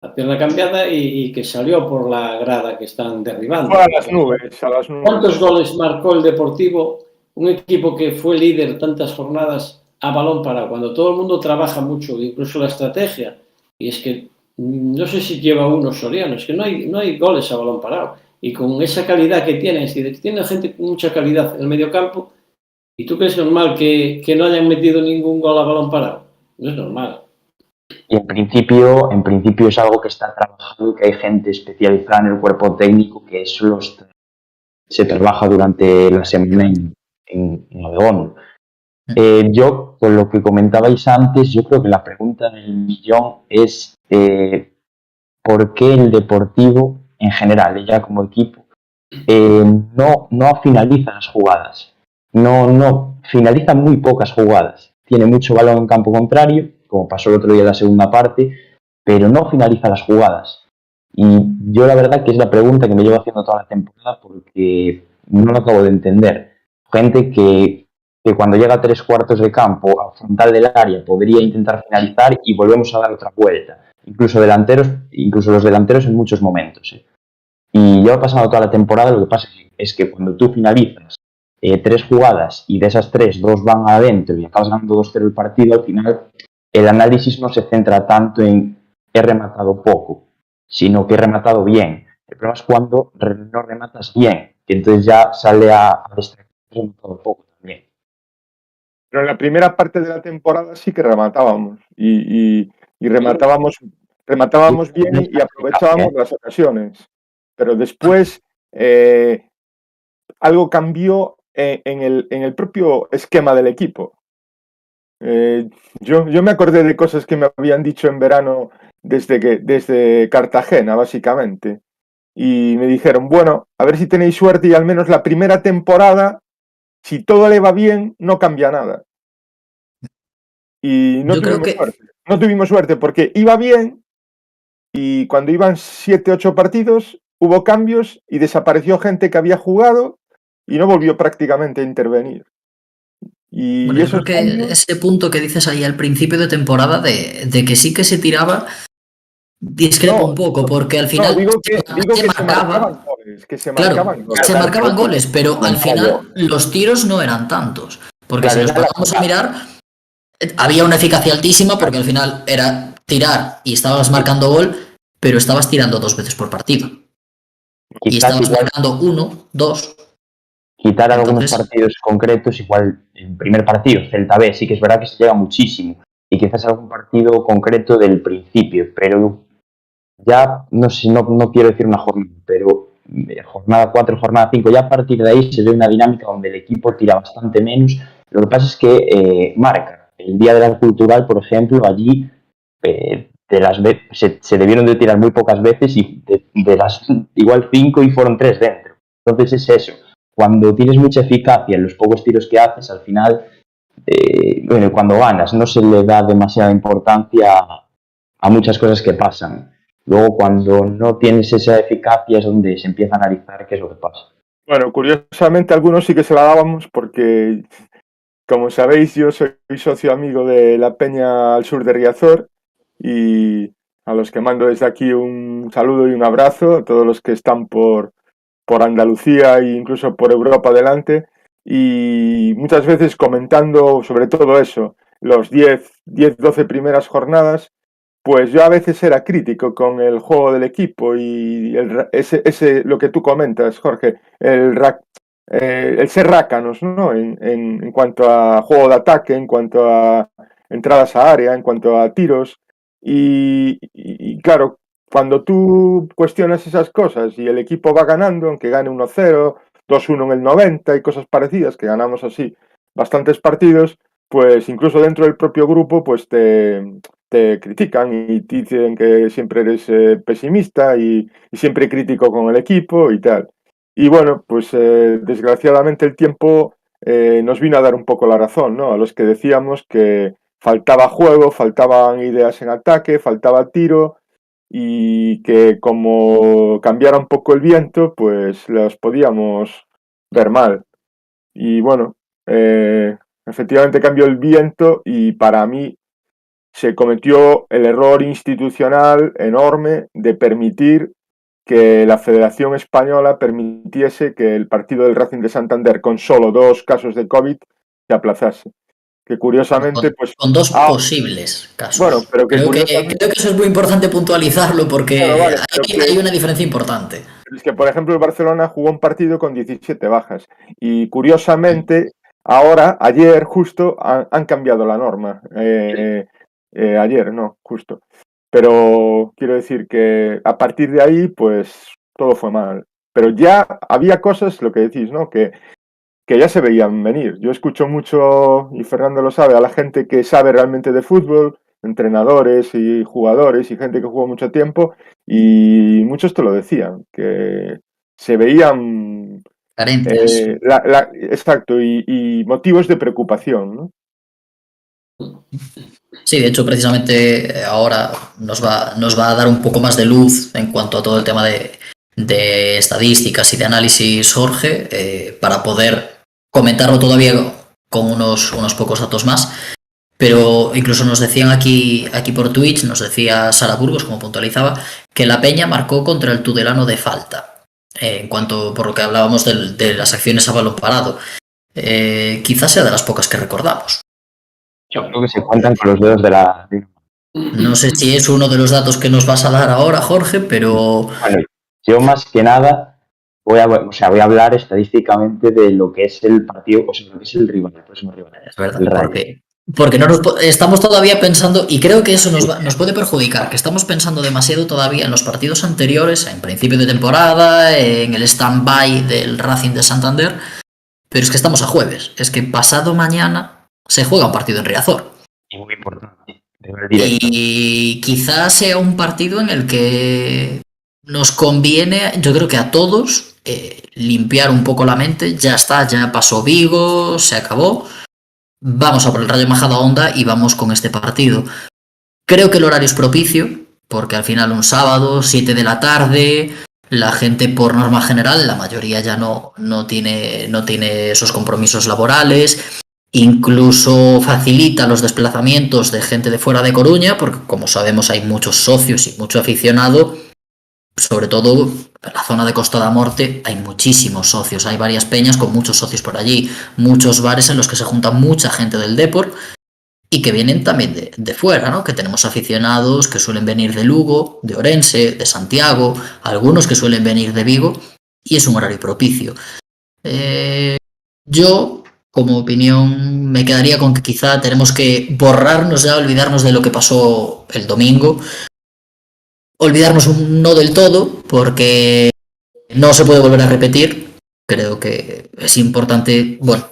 la pierna cambiada y que salió por la grada que están derribando. Fue a las nubes. ¿Cuántos goles marcó el Deportivo, un equipo que fue líder tantas jornadas a balón parado, cuando todo el mundo trabaja mucho, incluso la estrategia? Y es que no sé si lleva uno Soriano, es que no hay goles a balón parado. Y con esa calidad que tiene, es decir, tiene gente con mucha calidad en el mediocampo, ¿y tú crees normal que no hayan metido ningún gol a balón parado? No es normal. Y en principio es algo que está trabajado y que hay gente especializada en el cuerpo técnico que eso se trabaja durante la semana en Oregón. Yo, con lo que comentabais antes, yo creo que la pregunta del millón es ¿por qué el Deportivo, en general, ya como equipo, no finaliza las jugadas? No finaliza muy pocas jugadas. Tiene mucho balón en campo contrario, como pasó el otro día en la segunda parte, pero no finaliza las jugadas. Y yo la verdad que es la pregunta que me llevo haciendo toda la temporada porque no lo acabo de entender. Gente que cuando llega a 3/4 de campo, a frontal del área, podría intentar finalizar y volvemos a dar otra vuelta. Incluso los delanteros en muchos momentos. Y lleva pasando toda la temporada, lo que pasa es que cuando tú finalizas 3 jugadas y de esas 3, 2 van adentro y acabas ganando 2-0 el partido, al final el análisis no se centra tanto en he rematado poco, sino que he rematado bien. El problema es cuando no rematas bien, que entonces ya sale a destacar que he rematado poco también. Pero en la primera parte de la temporada sí que rematábamos y rematábamos bien y aprovechábamos las ocasiones. Pero después algo cambió en el propio esquema del equipo. Yo me acordé de cosas que me habían dicho en verano desde Cartagena, básicamente. Y me dijeron, bueno, a ver si tenéis suerte y al menos la primera temporada, si todo le va bien, no cambia nada. Y no tuvimos suerte porque iba bien y cuando iban 7, 8 partidos hubo cambios y desapareció gente que había jugado y no volvió prácticamente a intervenir. Y bueno, yo creo que ese punto que dices ahí al principio de temporada de que sí que se tiraba, discrepa un poco, porque al final digo que se marcaban goles, se marcaban goles, pero al final los tiros no eran tantos, porque si nos ponemos a mirar, había una eficacia altísima porque al final era tirar y estabas marcando gol, pero estabas tirando 2 veces por partido. Y estabas marcando 1, 2. Quitar algunos partidos concretos, igual el primer partido, Celta B, sí que es verdad que se llega muchísimo. Y quizás algún partido concreto del principio, pero ya, no sé, no quiero decir una jornada, pero jornada 4, jornada 5, ya a partir de ahí se ve una dinámica donde el equipo tira bastante menos. Lo que pasa es que marca. El Día de la Cultural, por ejemplo, allí se debieron de tirar muy pocas veces y de las igual 5 y fueron 3 dentro. Entonces es eso. Cuando tienes mucha eficacia en los pocos tiros que haces, al final, cuando ganas, no se le da demasiada importancia a muchas cosas que pasan. luego cuando no tienes esa eficacia es donde se empieza a analizar qué es lo que pasa. Bueno, curiosamente algunos sí que se la dábamos porque, como sabéis, yo soy socio amigo de la Peña al sur de Riazor y a los que mando desde aquí un saludo y un abrazo, a todos los que están por Andalucía e incluso por Europa adelante, y muchas veces comentando sobre todo eso, los 10, 12 primeras jornadas, pues yo a veces era crítico con el juego del equipo y lo que tú comentas, Jorge, el ser rácanos, ¿no? En cuanto a juego de ataque, en cuanto a entradas a área, en cuanto a tiros. Y claro, cuando tú cuestionas esas cosas y el equipo va ganando, aunque gane 1-0, 2-1 en el 90 y cosas parecidas, que ganamos así bastantes partidos, pues incluso dentro del propio grupo, pues te critican y te dicen que siempre eres pesimista y siempre crítico con el equipo y tal. Y bueno, pues desgraciadamente el tiempo nos vino a dar un poco la razón, ¿no? A los que decíamos que faltaba juego, faltaban ideas en ataque, faltaba tiro y que como cambiara un poco el viento, pues los podíamos ver mal. Y bueno, efectivamente cambió el viento y para mí se cometió el error institucional enorme de permitir que la Federación Española permitiese que el partido del Racing de Santander, con solo 2 casos de COVID, se aplazase. Que curiosamente, pues... Con 2 posibles casos. Bueno, pero que creo curiosamente... que eso es muy importante puntualizarlo porque Bueno, vale, hay una diferencia importante. Es que, por ejemplo, el Barcelona jugó un partido con 17 bajas y curiosamente, ahora, ayer justo, han cambiado la norma. Ayer, no, justo. Pero quiero decir que a partir de ahí, pues todo fue mal. Pero ya había cosas, lo que decís, ¿no? Que ya se veían venir. Yo escucho mucho, y Fernando lo sabe, a la gente que sabe realmente de fútbol, entrenadores y jugadores y gente que jugó mucho tiempo, y muchos te lo decían, que se veían Carencias. exacto, y motivos de preocupación, ¿no? Sí, de hecho, precisamente ahora nos va a dar un poco más de luz en cuanto a todo el tema de estadísticas y de análisis, Jorge, para poder comentarlo todavía con unos pocos datos más. Pero incluso nos decían aquí por Twitch, nos decía Sara Burgos, como puntualizaba, que la Peña marcó contra el Tudelano de falta. En cuanto, por lo que hablábamos de las acciones a balón parado. Quizás sea de las pocas que recordamos. Yo creo que se cuentan con los dedos de la... No sé si es uno de los datos que nos vas a dar ahora, Jorge, pero... Bueno, yo más que nada voy a hablar estadísticamente de lo que es el partido, o sea, lo que es el rival, el próximo rival. Es verdad, porque no estamos todavía pensando, y creo que eso nos puede perjudicar, que estamos pensando demasiado todavía en los partidos anteriores, en principio de temporada, en el stand-by del Racing de Santander, pero es que estamos a jueves, es que pasado mañana se juega un partido en Riazor. Y muy importante. Y quizás sea un partido en el que nos conviene, yo creo que a todos, limpiar un poco la mente. Ya está, ya pasó Vigo, se acabó. Vamos a por el Rayo Majadahonda y vamos con este partido. Creo que el horario es propicio, porque al final un sábado, 7 de la tarde, la gente por norma general, la mayoría ya no tiene esos compromisos laborales. Incluso facilita los desplazamientos de gente de fuera de Coruña, porque como sabemos hay muchos socios y mucho aficionado, sobre todo en la zona de Costa da Morte hay muchísimos socios, hay varias peñas con muchos socios por allí, muchos bares en los que se junta mucha gente del Depor y que vienen también de fuera, ¿no? Que tenemos aficionados que suelen venir de Lugo, de Orense, de Santiago, algunos que suelen venir de Vigo, y es un horario propicio. Yo, como opinión, me quedaría con que quizá tenemos que borrarnos ya, olvidarnos de lo que pasó el domingo. Olvidarnos no del todo, porque no se puede volver a repetir. Creo que es importante, bueno,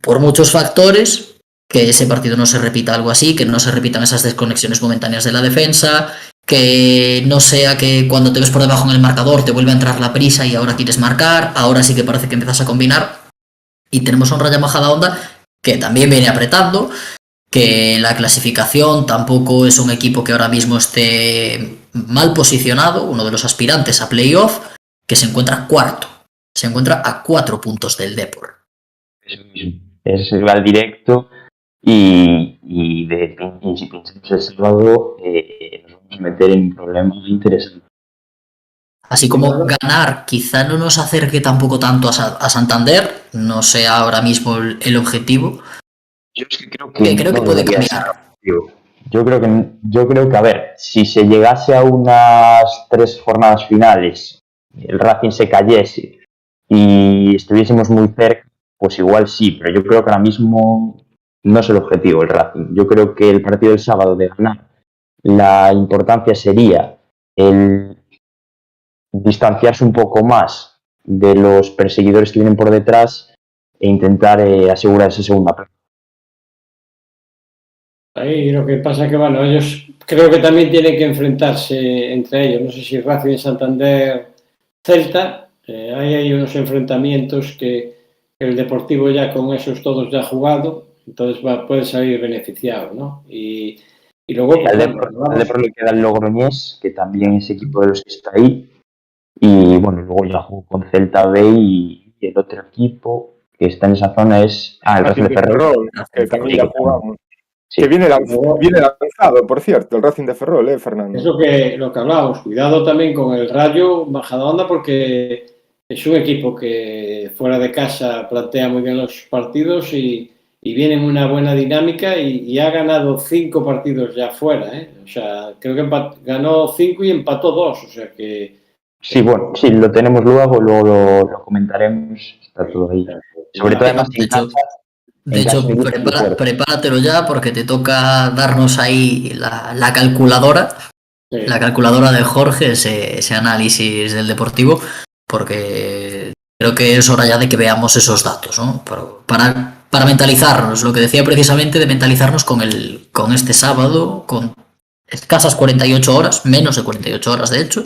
por muchos factores, que ese partido no se repita algo así, que no se repitan esas desconexiones momentáneas de la defensa, que no sea que cuando te ves por debajo en el marcador te vuelve a entrar la prisa y ahora quieres marcar, ahora sí que parece que empiezas a combinar. Y tenemos a un Rayo Majadahonda que también viene apretando, que la clasificación tampoco es un equipo que ahora mismo esté mal posicionado, uno de los aspirantes a playoff, que se encuentra cuarto. Se encuentra a 4 puntos del Depor. Es rival directo y si pinchamos el sábado nos vamos a meter en un problema interesante. Así como ganar quizá no nos acerque tampoco tanto a Santander, no sea ahora mismo el objetivo. Yo es que creo que puede cambiar. Yo creo que, a ver, si se llegase a unas 3 jornadas finales, el Racing se cayese y estuviésemos muy cerca, pues igual sí, pero yo creo que ahora mismo no es el objetivo el Racing. Yo creo que el partido del sábado de ganar, la importancia sería el distanciarse un poco más de los perseguidores que vienen por detrás e intentar asegurar esa segunda plaza. Ahí lo que pasa es que, bueno, ellos creo que también tienen que enfrentarse entre ellos. No sé si Racing, Santander, Celta, hay unos enfrentamientos que el Deportivo ya con esos todos ya ha jugado, entonces puede salir beneficiado, ¿no? Y luego... Al Depor le queda el Logroñés, que también es equipo de los que está ahí, y bueno, luego ya jugó con Celta B y el otro equipo que está en esa zona es el Racing de Ferrol, que también ya jugamos. Sí. Que viene lanzado, por cierto, el Racing de Ferrol, Fernando. Es lo que hablábamos. Cuidado también con el Rayo Majadahonda porque es un equipo que fuera de casa plantea muy bien los partidos y viene en una buena dinámica y ha ganado 5 partidos ya fuera. O sea, creo que ganó 5 y empató 2. O sea que... Sí, bueno, sí, lo tenemos luego lo comentaremos. Está todo ahí. Sobre todo, además, De hecho, prepáratelo ya porque te toca darnos ahí la calculadora, sí. La calculadora de Jorge, ese análisis del Deportivo, porque creo que es hora ya de que veamos esos datos, ¿no? Para mentalizarnos, lo que decía precisamente de mentalizarnos con este sábado, con escasas 48 horas, menos de 48 horas de hecho,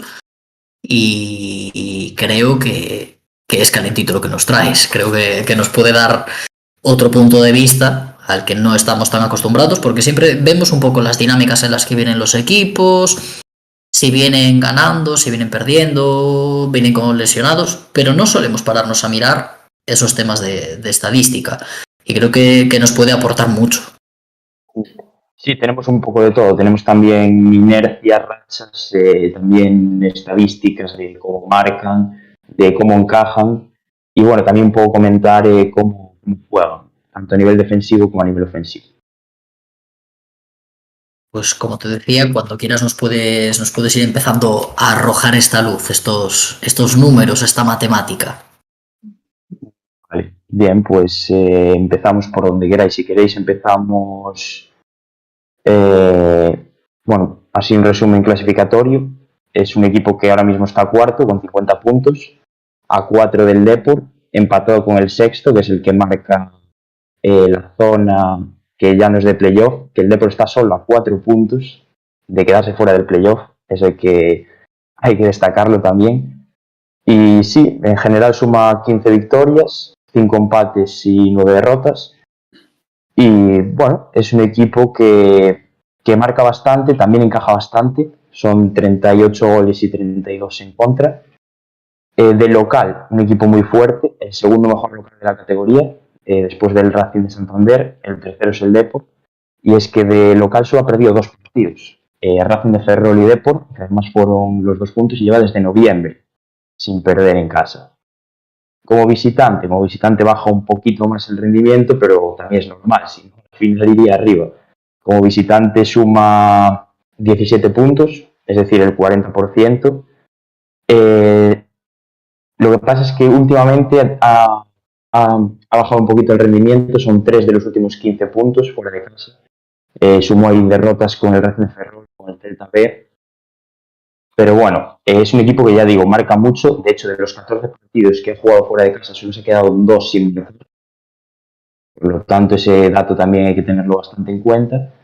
y creo que es calentito lo que nos traes, creo que nos puede dar otro punto de vista al que no estamos tan acostumbrados, porque siempre vemos un poco las dinámicas en las que vienen los equipos, si vienen ganando, si vienen perdiendo, vienen con lesionados, pero no solemos pararnos a mirar esos temas de estadística, y creo que nos puede aportar mucho. Sí, tenemos un poco de todo, tenemos también inercia, rachas, también estadísticas de cómo marcan, de cómo encajan, y bueno, también puedo comentar cómo juegan, tanto a nivel defensivo como a nivel ofensivo. Pues como te decía, cuando quieras nos puedes ir empezando a arrojar esta luz, estos números, esta matemática. Vale, bien, pues empezamos por donde queráis. Si queréis empezamos, bueno, así en resumen clasificatorio. Es un equipo que ahora mismo está cuarto con 50 puntos, a 4 del Depor, empatado con el sexto, que es el que marca la zona que ya no es de playoff, que el Depor está solo a 4 puntos de quedarse fuera del playoff, eso hay que destacarlo también. Y sí, en general suma 15 victorias, 5 empates y 9 derrotas. Y bueno, es un equipo que marca bastante, también encaja bastante, son 38 goles y 32 en contra. De local, un equipo muy fuerte, el segundo mejor local de la categoría, después del Racing de Santander, el tercero es el Depor, y es que de local solo ha perdido 2 partidos, Racing de Ferrol y Depor, que además fueron los 2 puntos y lleva desde noviembre sin perder en casa. Como visitante baja un poquito más el rendimiento, pero también es normal, si no, al final iría arriba. Como visitante suma 17 puntos, es decir, el 40%. Lo que pasa es que últimamente ha bajado un poquito el rendimiento, son 3 de los últimos 15 puntos fuera de casa. Sumó ahí derrotas con el Racing de Ferrol, con el Celta B. Pero bueno, es un equipo que ya digo, marca mucho. De hecho, de los 14 partidos que ha jugado fuera de casa, solo se ha quedado 2 sin vencer. Por lo tanto, ese dato también hay que tenerlo bastante en cuenta.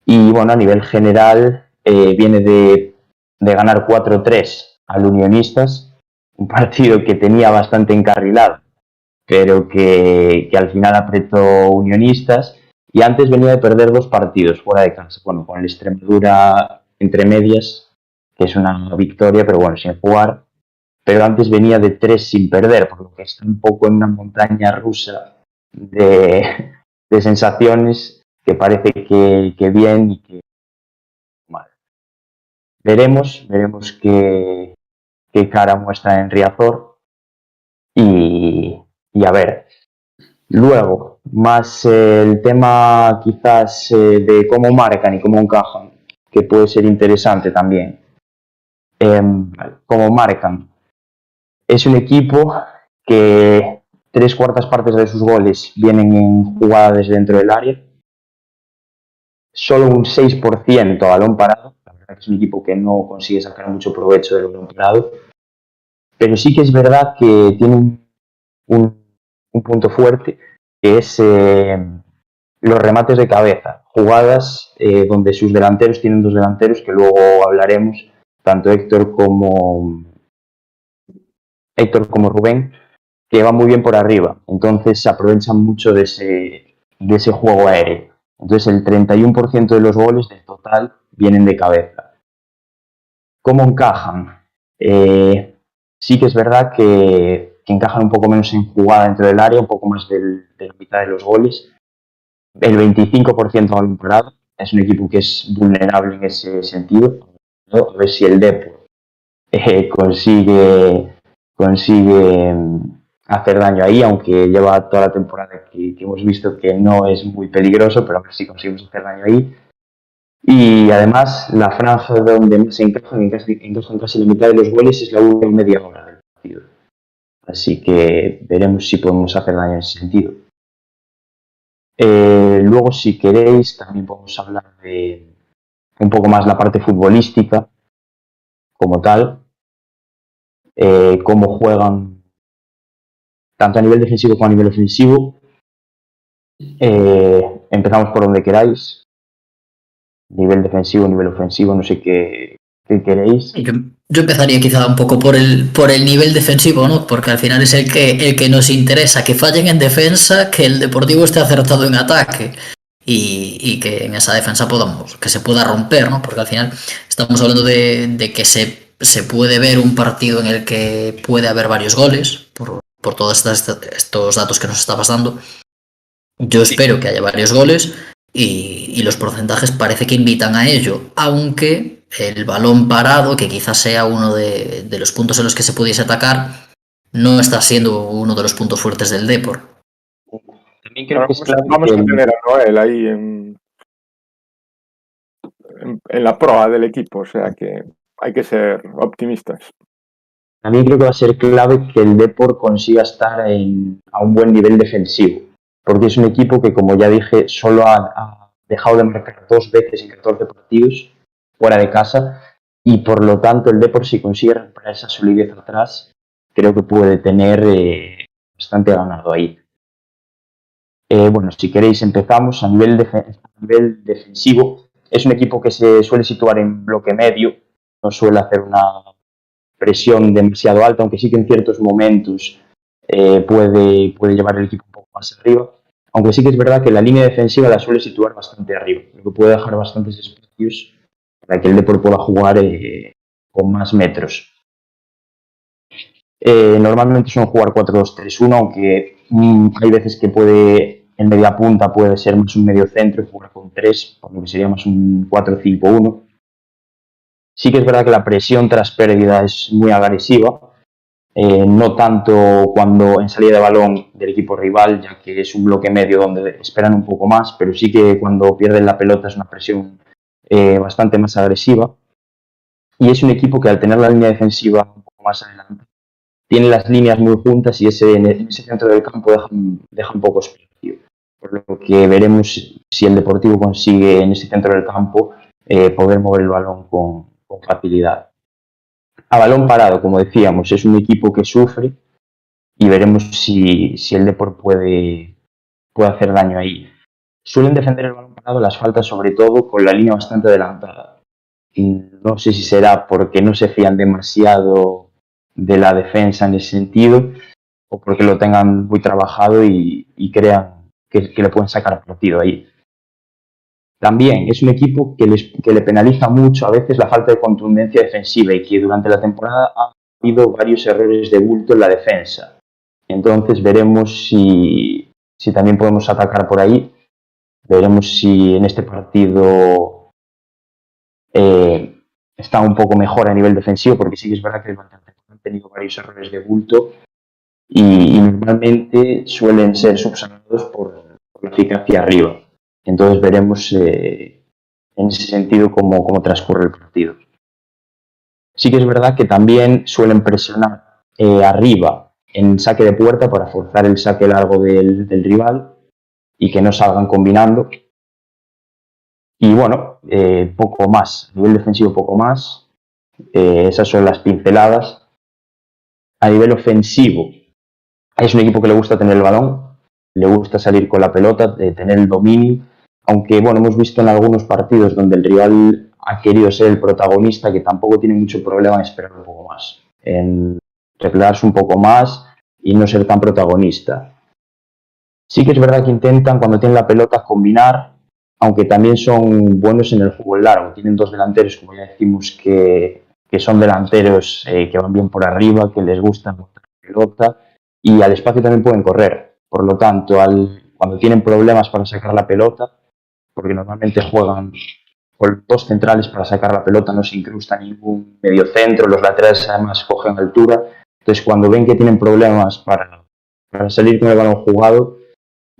Y bueno, a nivel general, viene de ganar 4-3 al Unionistas, un partido que tenía bastante encarrilado, pero que al final apretó Unionistas. Y antes venía de perder 2 partidos fuera de casa. Bueno, con el Extremadura entre medias, que es una victoria, pero bueno, sin jugar. Pero antes venía de 3 sin perder, por lo que está un poco en una montaña rusa de sensaciones que parece que bien y que mal. Veremos qué cara muestra en Riazor y a ver. Luego, más el tema quizás de cómo marcan y cómo encajan, que puede ser interesante también. Cómo marcan. Es un equipo que 3/4 partes de sus goles vienen en jugadas dentro del área. Solo un 6% a balón parado. La verdad que es un equipo que no consigue sacar mucho provecho del balón parado. Pero sí que es verdad que tiene un punto fuerte, que es los remates de cabeza. Jugadas donde sus delanteros tienen 2 delanteros, que luego hablaremos, tanto Héctor como Rubén, que van muy bien por arriba. Entonces se aprovechan mucho de ese juego aéreo. Entonces el 31% de los goles del total vienen de cabeza. ¿Cómo encajan? Sí que es verdad que encajan un poco menos en jugada dentro del área, un poco más de la mitad de los goles. El 25% balón parado. Es un equipo que es vulnerable en ese sentido, ¿no? A ver si el Depor consigue hacer daño ahí, aunque lleva toda la temporada que hemos visto que no es muy peligroso, pero a ver si conseguimos hacer daño ahí. Y además, la franja donde más se encajan casi la mitad de los goles es la última media hora del partido. Así que veremos si podemos hacer daño en ese sentido. Luego, si queréis, también podemos hablar de un poco más la parte futbolística como tal, cómo juegan tanto a nivel defensivo como a nivel ofensivo. Empezamos por donde queráis. Nivel defensivo, nivel ofensivo, no sé qué queréis. Yo empezaría quizá un poco por el nivel defensivo, ¿no? Porque al final es el que nos interesa, que fallen en defensa, que el Deportivo esté acertado en ataque y que en esa defensa que se pueda romper, ¿no? Porque al final estamos hablando de que se puede ver un partido en el que puede haber varios goles, por todos estos datos que nos estabas dando. Yo espero que haya varios goles y los porcentajes parece que invitan a ello, aunque el balón parado, que quizás sea uno de los puntos en los que se pudiese atacar, no está siendo uno de los puntos fuertes del Depor. También creo que es clave vamos a tener a Noel ahí en la proa del equipo, o sea que hay que ser optimistas. También creo que va a ser clave que el Depor consiga estar a un buen nivel defensivo, porque es un equipo que, como ya dije, solo ha dejado de marcar 2 veces en 14 partidos fuera de casa, y por lo tanto el Depor, si consigue recuperar esa solidez atrás, creo que puede tener bastante ganado ahí. Bueno, si queréis empezamos. A nivel defensivo, es un equipo que se suele situar en bloque medio, no suele hacer una presión demasiado alta, aunque sí que en ciertos momentos puede llevar el equipo un poco más arriba, aunque sí que es verdad que la línea defensiva la suele situar bastante arriba, lo que puede dejar bastantes espacios para que el Depor pueda jugar con más metros. Normalmente son jugar 4-2-3-1, aunque hay veces que en media punta puede ser más un medio centro y jugar con 3, por lo que sería más un 4-5-1. Sí que es verdad que la presión tras pérdida es muy agresiva, no tanto cuando en salida de balón del equipo rival, ya que es un bloque medio donde esperan un poco más, pero sí que cuando pierden la pelota es una presión bastante más agresiva. Y es un equipo que, al tener la línea defensiva un poco más adelante, tiene las líneas muy juntas y en ese centro del campo deja un poco espacio. Por lo que veremos si el Deportivo consigue en ese centro del campo poder mover el balón con facilidad. A balón parado, como decíamos, es un equipo que sufre y veremos si el Depor puede hacer daño ahí. Suelen defender el balón parado, las faltas sobre todo, con la línea bastante adelantada. Y no sé si será porque no se fían demasiado de la defensa en ese sentido o porque lo tengan muy trabajado y crean que le pueden sacar partido ahí. también es un equipo que le penaliza mucho a veces la falta de contundencia defensiva y que durante la temporada ha habido varios errores de bulto en la defensa. Entonces veremos si también podemos atacar por ahí. Veremos si en este partido está un poco mejor a nivel defensivo, porque sí que es verdad que han tenido varios errores de bulto y normalmente suelen ser subsanados por la eficacia arriba. Entonces veremos en ese sentido cómo transcurre el partido. Sí que es verdad que también suelen presionar arriba en saque de puerta para forzar el saque largo del rival y que no salgan combinando. Y bueno, poco más, a nivel defensivo poco más. Esas son las pinceladas. A nivel ofensivo, es un equipo que le gusta tener el balón, le gusta salir con la pelota, tener el dominio, aunque bueno, hemos visto en algunos partidos donde el rival ha querido ser el protagonista, que tampoco tiene mucho problema en esperar un poco más, en replegarse un poco más y no ser tan protagonista. Sí que es verdad que intentan, cuando tienen la pelota, combinar, aunque también son buenos en el juego largo. Tienen dos delanteros, como ya decimos, que son delanteros que van bien por arriba, que les gusta montar la pelota y al espacio también pueden correr. Por lo tanto, cuando tienen problemas para sacar la pelota, porque normalmente juegan con dos centrales para sacar la pelota, no se incrusta ningún mediocentro, los laterales además cogen altura. Entonces, cuando ven que tienen problemas para salir con el balón jugado,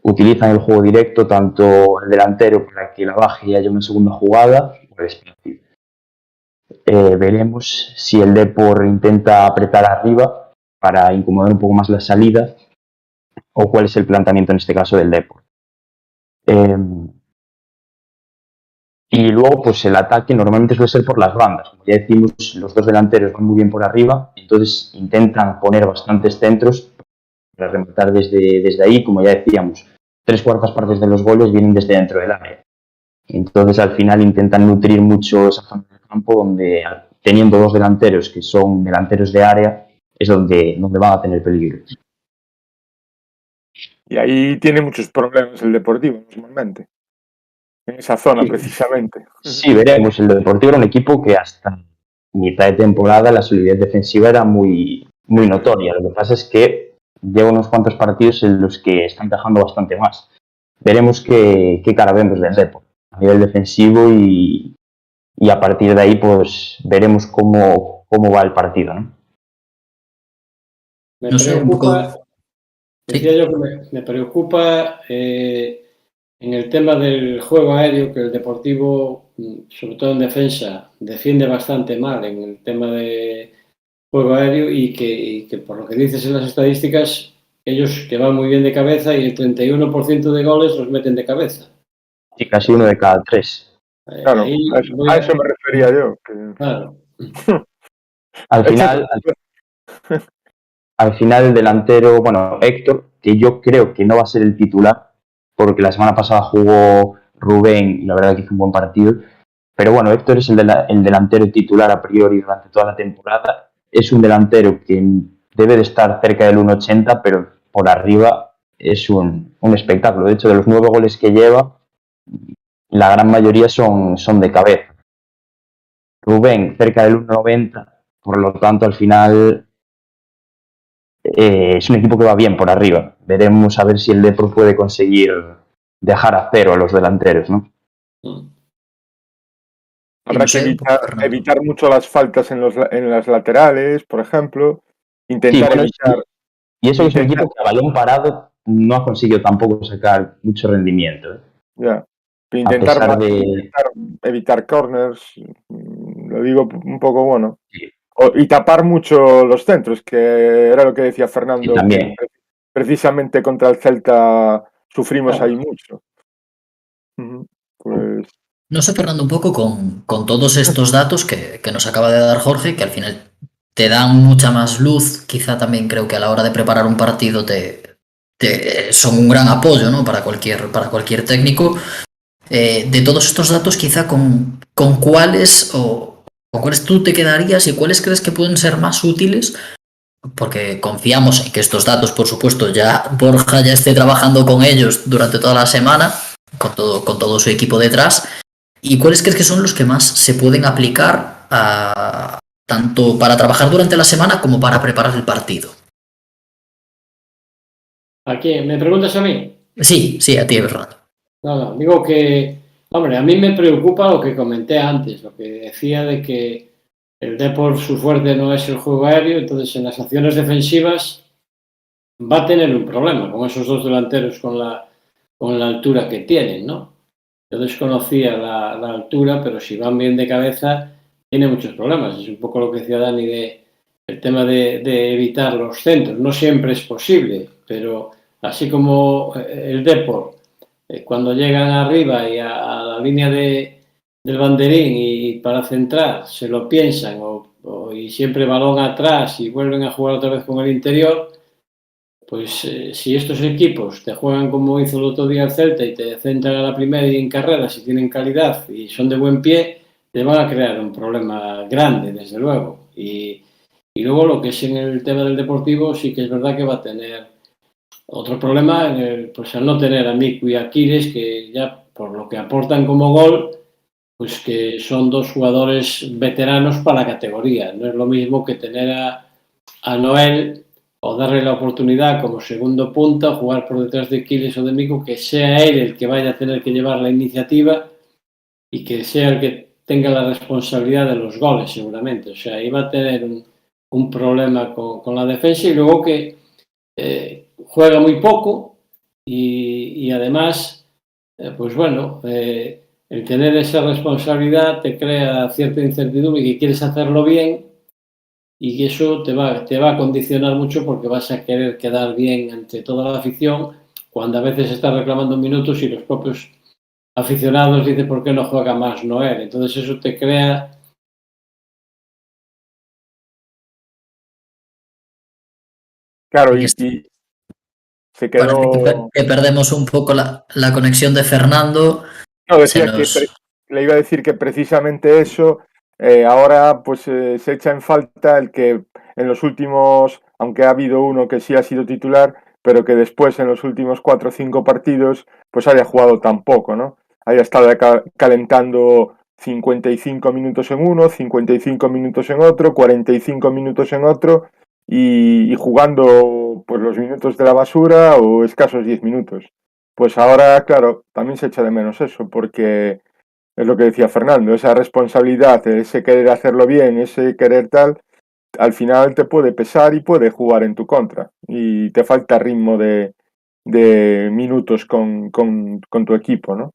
utilizan el juego directo, tanto el delantero para que la baje y haya una segunda jugada, pues veremos si el Depor intenta apretar arriba para incomodar un poco más la salida o cuál es el planteamiento en este caso del Depor. Y luego pues el ataque normalmente suele ser por las bandas. Como ya decimos, los dos delanteros van muy bien por arriba, entonces intentan poner bastantes centros para rematar desde ahí. Como ya decíamos, 3/4 partes de los goles vienen desde dentro del área. Entonces al final intentan nutrir mucho esa zona del campo, donde teniendo dos delanteros que son delanteros de área es donde van a tener peligro. Y ahí tiene muchos problemas el Deportivo normalmente, en esa zona precisamente. Sí, veremos. El Deportivo era un equipo que hasta mitad de temporada la solidez defensiva era muy, muy notoria. Lo que pasa es que lleva unos cuantos partidos en los que están dejando bastante más. Veremos qué cara vemos del Depor a nivel defensivo y a partir de ahí pues veremos cómo va el partido, ¿no? Me No sé, un preocupa, poco. decía yo que me preocupa en el tema del juego aéreo, que el Deportivo, sobre todo en defensa, defiende bastante mal en el tema de juego aéreo y que por lo que dices en las estadísticas, ellos que van muy bien de cabeza y el 31% de goles los meten de cabeza. Sí, casi 1 de cada 3. Claro, a eso me refería yo. Claro. Al final el delantero, bueno, Héctor, que yo creo que no va a ser el titular, porque la semana pasada jugó Rubén y la verdad que hizo un buen partido, pero bueno, Héctor es el delantero titular a priori durante toda la temporada. Es un delantero que debe de estar cerca del 1,80, pero por arriba es un espectáculo. De hecho, de los 9 goles que lleva, la gran mayoría son de cabeza. Rubén cerca del 1,90, por lo tanto al final es un equipo que va bien por arriba. Veremos a ver si el Depor puede conseguir dejar a cero a los delanteros, ¿no? Habrá que evitar mucho las faltas en las laterales, por ejemplo. Intentar evitar. Y eso es un equipo que a balón parado no ha conseguido tampoco sacar mucho rendimiento. Ya. Intentar evitar corners, lo digo un poco bueno. Sí. Y tapar mucho los centros, que era lo que decía Fernando. También. Que precisamente contra el Celta sufrimos ahí mucho. Pues... No sé, Fernando, un poco con todos estos datos que nos acaba de dar Jorge, que al final te dan mucha más luz. Quizá también creo que a la hora de preparar un partido son un gran apoyo, ¿no? para cualquier técnico. De todos estos datos, quizá con cuáles con cuáles tú te quedarías y cuáles crees que pueden ser más útiles, porque confiamos en que estos datos, por supuesto, ya Borja ya esté trabajando con ellos durante toda la semana, con todo su equipo detrás. ¿Y cuáles crees que son los que más se pueden aplicar tanto para trabajar durante la semana como para preparar el partido? ¿A quién? ¿Me preguntas a mí? Sí, a ti, Fernando. No, digo que, hombre, a mí me preocupa lo que comenté antes, lo que decía de que el Depor, su fuerte no es el juego aéreo, entonces en las acciones defensivas va a tener un problema con esos dos delanteros con la altura que tienen, ¿no? Yo desconocía la altura, pero si van bien de cabeza, tiene muchos problemas. Es un poco lo que decía Dani el tema de evitar los centros. No siempre es posible, pero así como el Depor, cuando llegan arriba y a la línea del banderín y para centrar se lo piensan y siempre balón atrás y vuelven a jugar otra vez con el interior, pues si estos equipos te juegan como hizo el otro día el Celta y te centran a la primera y en carreras y tienen calidad y son de buen pie, te van a crear un problema grande, desde luego. Y luego lo que es en el tema del Deportivo, sí que es verdad que va a tener otro problema, pues al no tener a Miku y a Aquiles, que ya por lo que aportan como gol, pues que son dos jugadores veteranos para la categoría. No es lo mismo que tener a Noel o darle la oportunidad como segundo punta, jugar por detrás de Aquiles o de Miku, que sea él el que vaya a tener que llevar la iniciativa y que sea el que tenga la responsabilidad de los goles, seguramente. O sea, iba a tener un problema con la defensa y luego que juega muy poco y además, pues bueno, el tener esa responsabilidad te crea cierta incertidumbre y que quieres hacerlo bien y que eso te va a condicionar mucho porque vas a querer quedar bien ante toda la afición cuando a veces estás reclamando minutos y los propios aficionados dicen por qué no juega más Noel. Entonces eso te crea... Claro, y se quedó... Parece que perdemos un poco la conexión de Fernando. No, decía que le iba a decir que precisamente eso, ahora pues se echa en falta el que en los últimos, aunque ha habido uno que sí ha sido titular, pero que después en los últimos 4 o 5 partidos pues haya jugado tan poco, ¿no? Haya estado calentando 55 minutos en uno, 55 minutos en otro, 45 minutos en otro y jugando pues los minutos de la basura o escasos 10 minutos. Pues ahora, claro, también se echa de menos eso, porque es lo que decía Fernando, esa responsabilidad, ese querer hacerlo bien, ese querer tal, al final te puede pesar y puede jugar en tu contra. Y te falta ritmo de minutos con tu equipo, ¿no?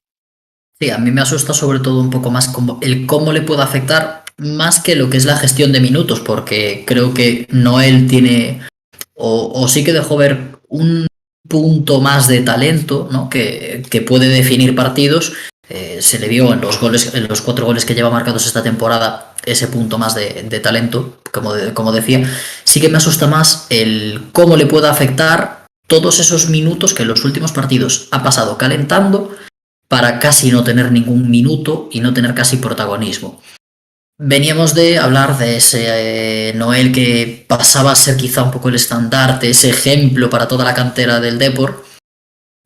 Sí, a mí me asusta sobre todo un poco más como el cómo le puede afectar más que lo que es la gestión de minutos, porque creo que Noel tiene, o sí que dejó ver un punto más de talento, ¿no? que puede definir partidos. Se le vio en los goles, en los 4 goles que lleva marcados esta temporada, ese punto más de talento, como decía. Sí que me asusta más el cómo le puede afectar todos esos minutos que en los últimos partidos ha pasado calentando para casi no tener ningún minuto y no tener casi protagonismo. Veníamos de hablar de ese Noel que pasaba a ser quizá un poco el estandarte, ese ejemplo para toda la cantera del Depor,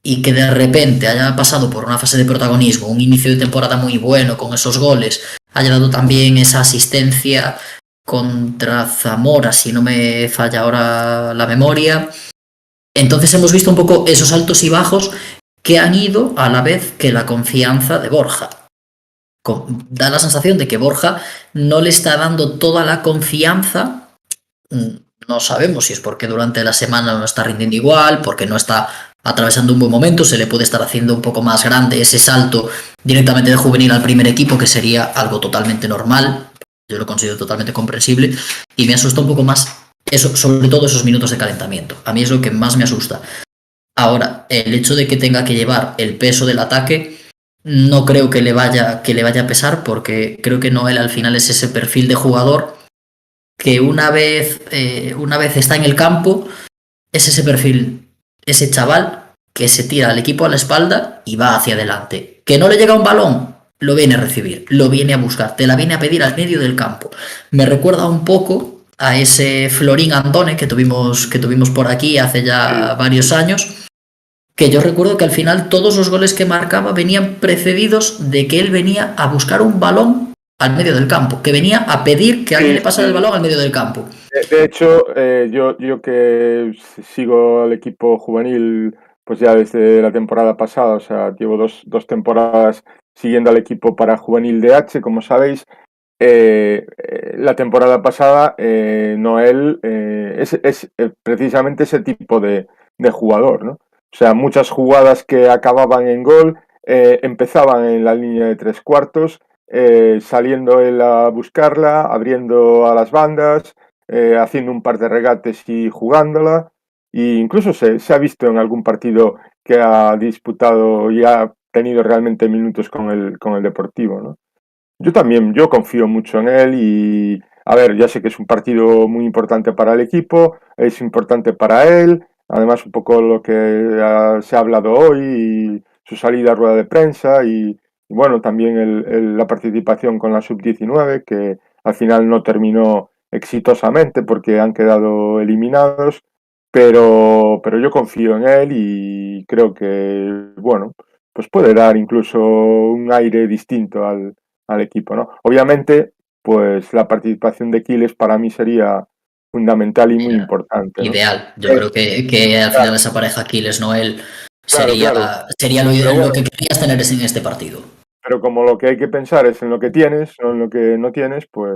y que de repente haya pasado por una fase de protagonismo, un inicio de temporada muy bueno con esos goles, haya dado también esa asistencia contra Zamora, si no me falla ahora la memoria. Entonces hemos visto un poco esos altos y bajos que han ido a la vez que la confianza de Borja. Da la sensación de que Borja no le está dando toda la confianza. No sabemos si es porque durante la semana no está rindiendo igual, porque no está atravesando un buen momento, se le puede estar haciendo un poco más grande ese salto directamente de juvenil al primer equipo, que sería algo totalmente normal. Yo lo considero totalmente comprensible y me asusta un poco más eso, sobre todo esos minutos de calentamiento. A mí es lo que más me asusta. Ahora, el hecho de que tenga que llevar el peso del ataque no creo que le vaya a pesar, porque creo que Noel al final es ese perfil de jugador que una vez está en el campo, es ese perfil, ese chaval que se tira al equipo a la espalda y va hacia adelante. Que no le llega un balón, lo viene a recibir, lo viene a buscar, te la viene a pedir al medio del campo. Me recuerda un poco a ese Florín Andone que tuvimos por aquí hace ya varios años, que yo recuerdo que al final todos los goles que marcaba venían precedidos de que él venía a buscar un balón al medio del campo, que venía a pedir que alguien le pasara el balón al medio del campo. De hecho, yo que sigo al equipo juvenil pues ya desde la temporada pasada, o sea, llevo dos temporadas siguiendo al equipo para juvenil DH, como sabéis. La temporada pasada Noel es precisamente ese tipo de jugador, ¿no? O sea, muchas jugadas que acababan en gol empezaban en la línea de 3/4, saliendo él a buscarla, abriendo a las bandas, haciendo un par de regates y jugándola. E incluso se ha visto en algún partido que ha disputado y ha tenido realmente minutos con el Deportivo, ¿no? Yo confío mucho en él y, a ver, ya sé que es un partido muy importante para el equipo, es importante para él, además un poco lo que se ha hablado hoy, y su salida a rueda de prensa y bueno, también la participación con la sub-19, que al final no terminó exitosamente porque han quedado eliminados, pero yo confío en él y creo que, bueno, pues puede dar incluso un aire distinto al equipo, ¿no? Obviamente, pues la participación de Quiles para mí sería fundamental y muy importante, ¿no? Ideal. Yo creo que al final esa pareja Aquiles-Noel Claro. sería lo que querías tener en este partido. Pero como lo que hay que pensar es en lo que tienes, no en lo que no tienes, pues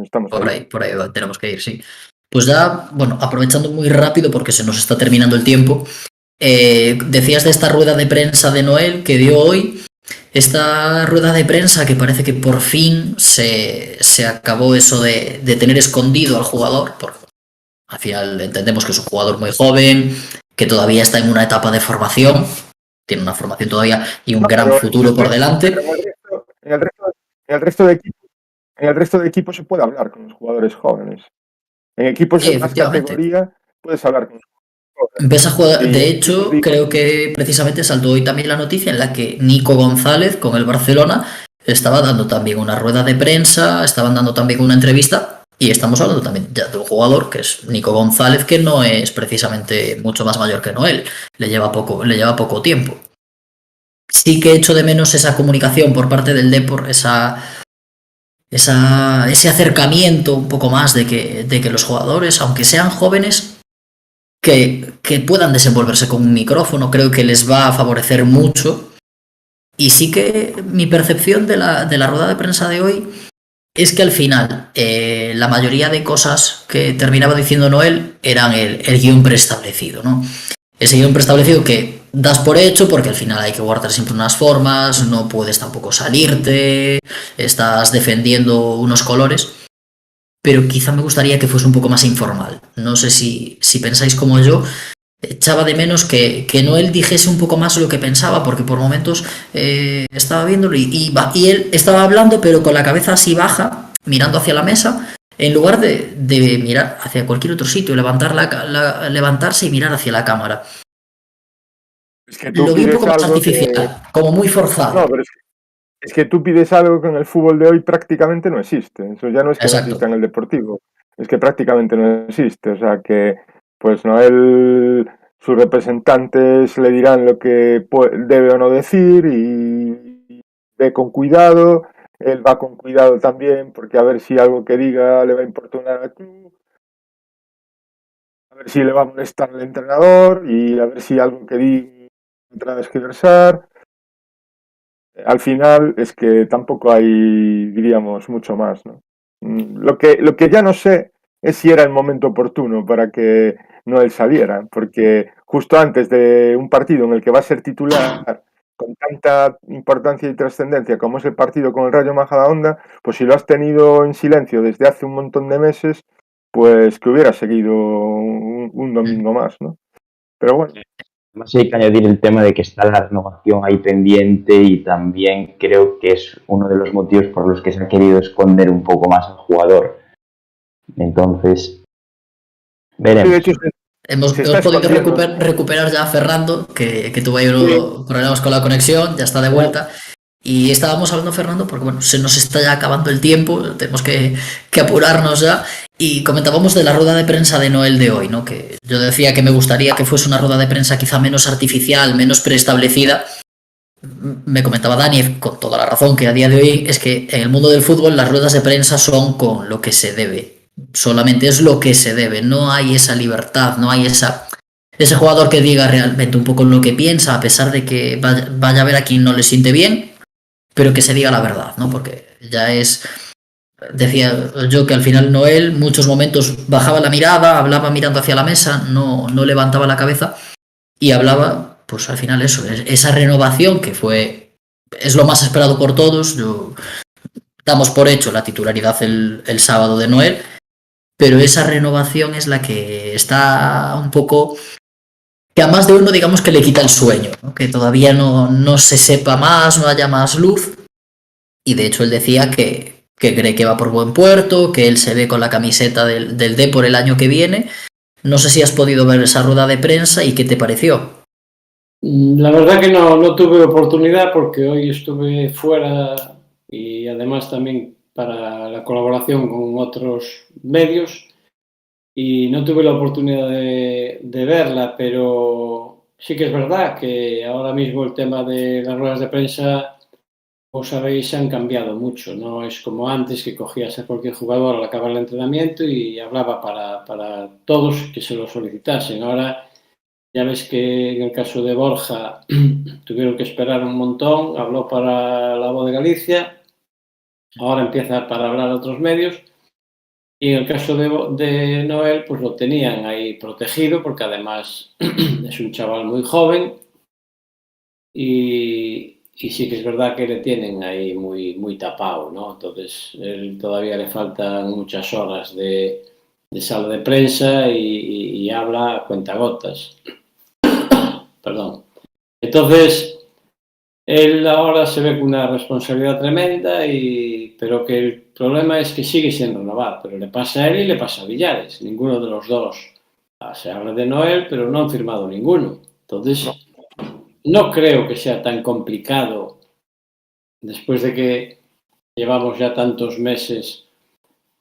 estamos ahí. Por ahí tenemos que ir, sí. Pues ya, bueno, aprovechando muy rápido porque se nos está terminando el tiempo, decías de esta rueda de prensa de Noel que dio hoy. Esta rueda de prensa que parece que por fin se acabó eso de tener escondido al jugador, porque al final entendemos que es un jugador muy joven, que todavía está en una etapa de formación, tiene una formación todavía y un gran futuro por delante. En el resto de equipos se puede hablar con los jugadores jóvenes. En equipos de más categoría puedes hablar con los jugadores jóvenes. Empieza a jugar, de hecho, creo que precisamente saltó hoy también la noticia en la que Nico González con el Barcelona estaba dando también una rueda de prensa, estaban dando también una entrevista. Y estamos hablando también ya de un jugador que es Nico González, que no es precisamente mucho más mayor que Noel, le lleva poco tiempo. Sí que echo de menos esa comunicación por parte del Depor, ese acercamiento un poco más de que los jugadores, aunque sean jóvenes, que puedan desenvolverse con un micrófono, creo que les va a favorecer mucho. Y sí que mi percepción de la rueda de prensa de hoy es que al final la mayoría de cosas que terminaba diciendo Noel eran el guión preestablecido, ¿no? Ese guión preestablecido que das por hecho porque al final hay que guardar siempre unas formas, no puedes tampoco salirte, estás defendiendo unos colores, pero quizá me gustaría que fuese un poco más informal. No sé si pensáis como yo. Echaba de menos que Noel dijese un poco más lo que pensaba, porque por momentos estaba viéndolo y él estaba hablando, pero con la cabeza así baja, mirando hacia la mesa, en lugar de mirar hacia cualquier otro sitio, levantarse y mirar hacia la cámara. Es que tú lo vi un pides poco más algo artificial, como muy forzado. No, pero es que tú pides algo que en el fútbol de hoy prácticamente no existe. Eso ya no es que no exista en el Deportivo, es que prácticamente no existe. O sea que, pues Noel, sus representantes le dirán lo que debe o no decir y ve con cuidado. Él va con cuidado también, porque a ver si algo que diga le va a importunar al club, a ver si le va a molestar al entrenador y a ver si algo que diga va a desquiversar. Al final es que tampoco hay, diríamos, mucho más, ¿no? Lo que ya no sé es si era el momento oportuno para que Noel saliera, porque justo antes de un partido en el que va a ser titular con tanta importancia y trascendencia como es el partido con el Rayo Majadahonda, pues si lo has tenido en silencio desde hace un montón de meses, pues que hubiera seguido un domingo más, ¿no? Pero bueno. Además hay que añadir el tema de que está la renovación ahí pendiente y también creo que es uno de los motivos por los que se ha querido esconder un poco más al jugador. Entonces, veremos. Sí, hemos podido recuperar ya a Fernando, que tuvo ahí unos problemas con la conexión, ya está de vuelta. Y estábamos hablando, Fernando, porque bueno, se nos está ya acabando el tiempo, tenemos que apurarnos ya. Y comentábamos de la rueda de prensa de Noel de hoy, ¿no? Que yo decía que me gustaría que fuese una rueda de prensa quizá menos artificial, menos preestablecida. Me comentaba Dani, con toda la razón, que a día de hoy es que en el mundo del fútbol las ruedas de prensa son con lo que se debe. Solamente es lo que se debe. No hay esa libertad, no hay ese jugador que diga realmente un poco lo que piensa, a pesar de que vaya a ver a quien no le siente bien, pero que se diga la verdad, ¿no? Porque ya es... Decía yo que al final Noel muchos momentos bajaba la mirada, hablaba mirando hacia la mesa, no levantaba la cabeza y hablaba, pues al final eso, esa renovación que es lo más esperado por todos. Damos por hecho la titularidad el sábado de Noel, pero esa renovación es la que está un poco, que a más de uno digamos que le quita el sueño, ¿no? Que todavía no se sepa más, no haya más luz, y de hecho él decía que cree que va por buen puerto, que él se ve con la camiseta del Depor el año que viene. No sé si has podido ver esa rueda de prensa y qué te pareció. La verdad que no tuve oportunidad porque hoy estuve fuera y además también para la colaboración con otros medios y no tuve la oportunidad de verla, pero sí que es verdad que ahora mismo el tema de las ruedas de prensa, como sabéis, se han cambiado mucho. No es como antes, que cogías a cualquier jugador al acabar el entrenamiento y hablaba para todos que se lo solicitasen. Ahora ya ves que en el caso de Borja tuvieron que esperar un montón, habló para La Voz de Galicia, ahora empieza para hablar a otros medios, y en el caso de Noel pues lo tenían ahí protegido porque además es un chaval muy joven y sí que es verdad que le tienen ahí muy tapado, ¿no? Entonces él todavía le faltan muchas horas de sala de prensa y habla a cuentagotas. Perdón. Entonces, él ahora se ve con una responsabilidad tremenda, pero que el problema es que sigue sin renovar, pero le pasa a él y le pasa a Villares. Ninguno de los dos. Se habla de Noel, pero no han firmado ninguno. Entonces, no creo que sea tan complicado, después de que llevamos ya tantos meses,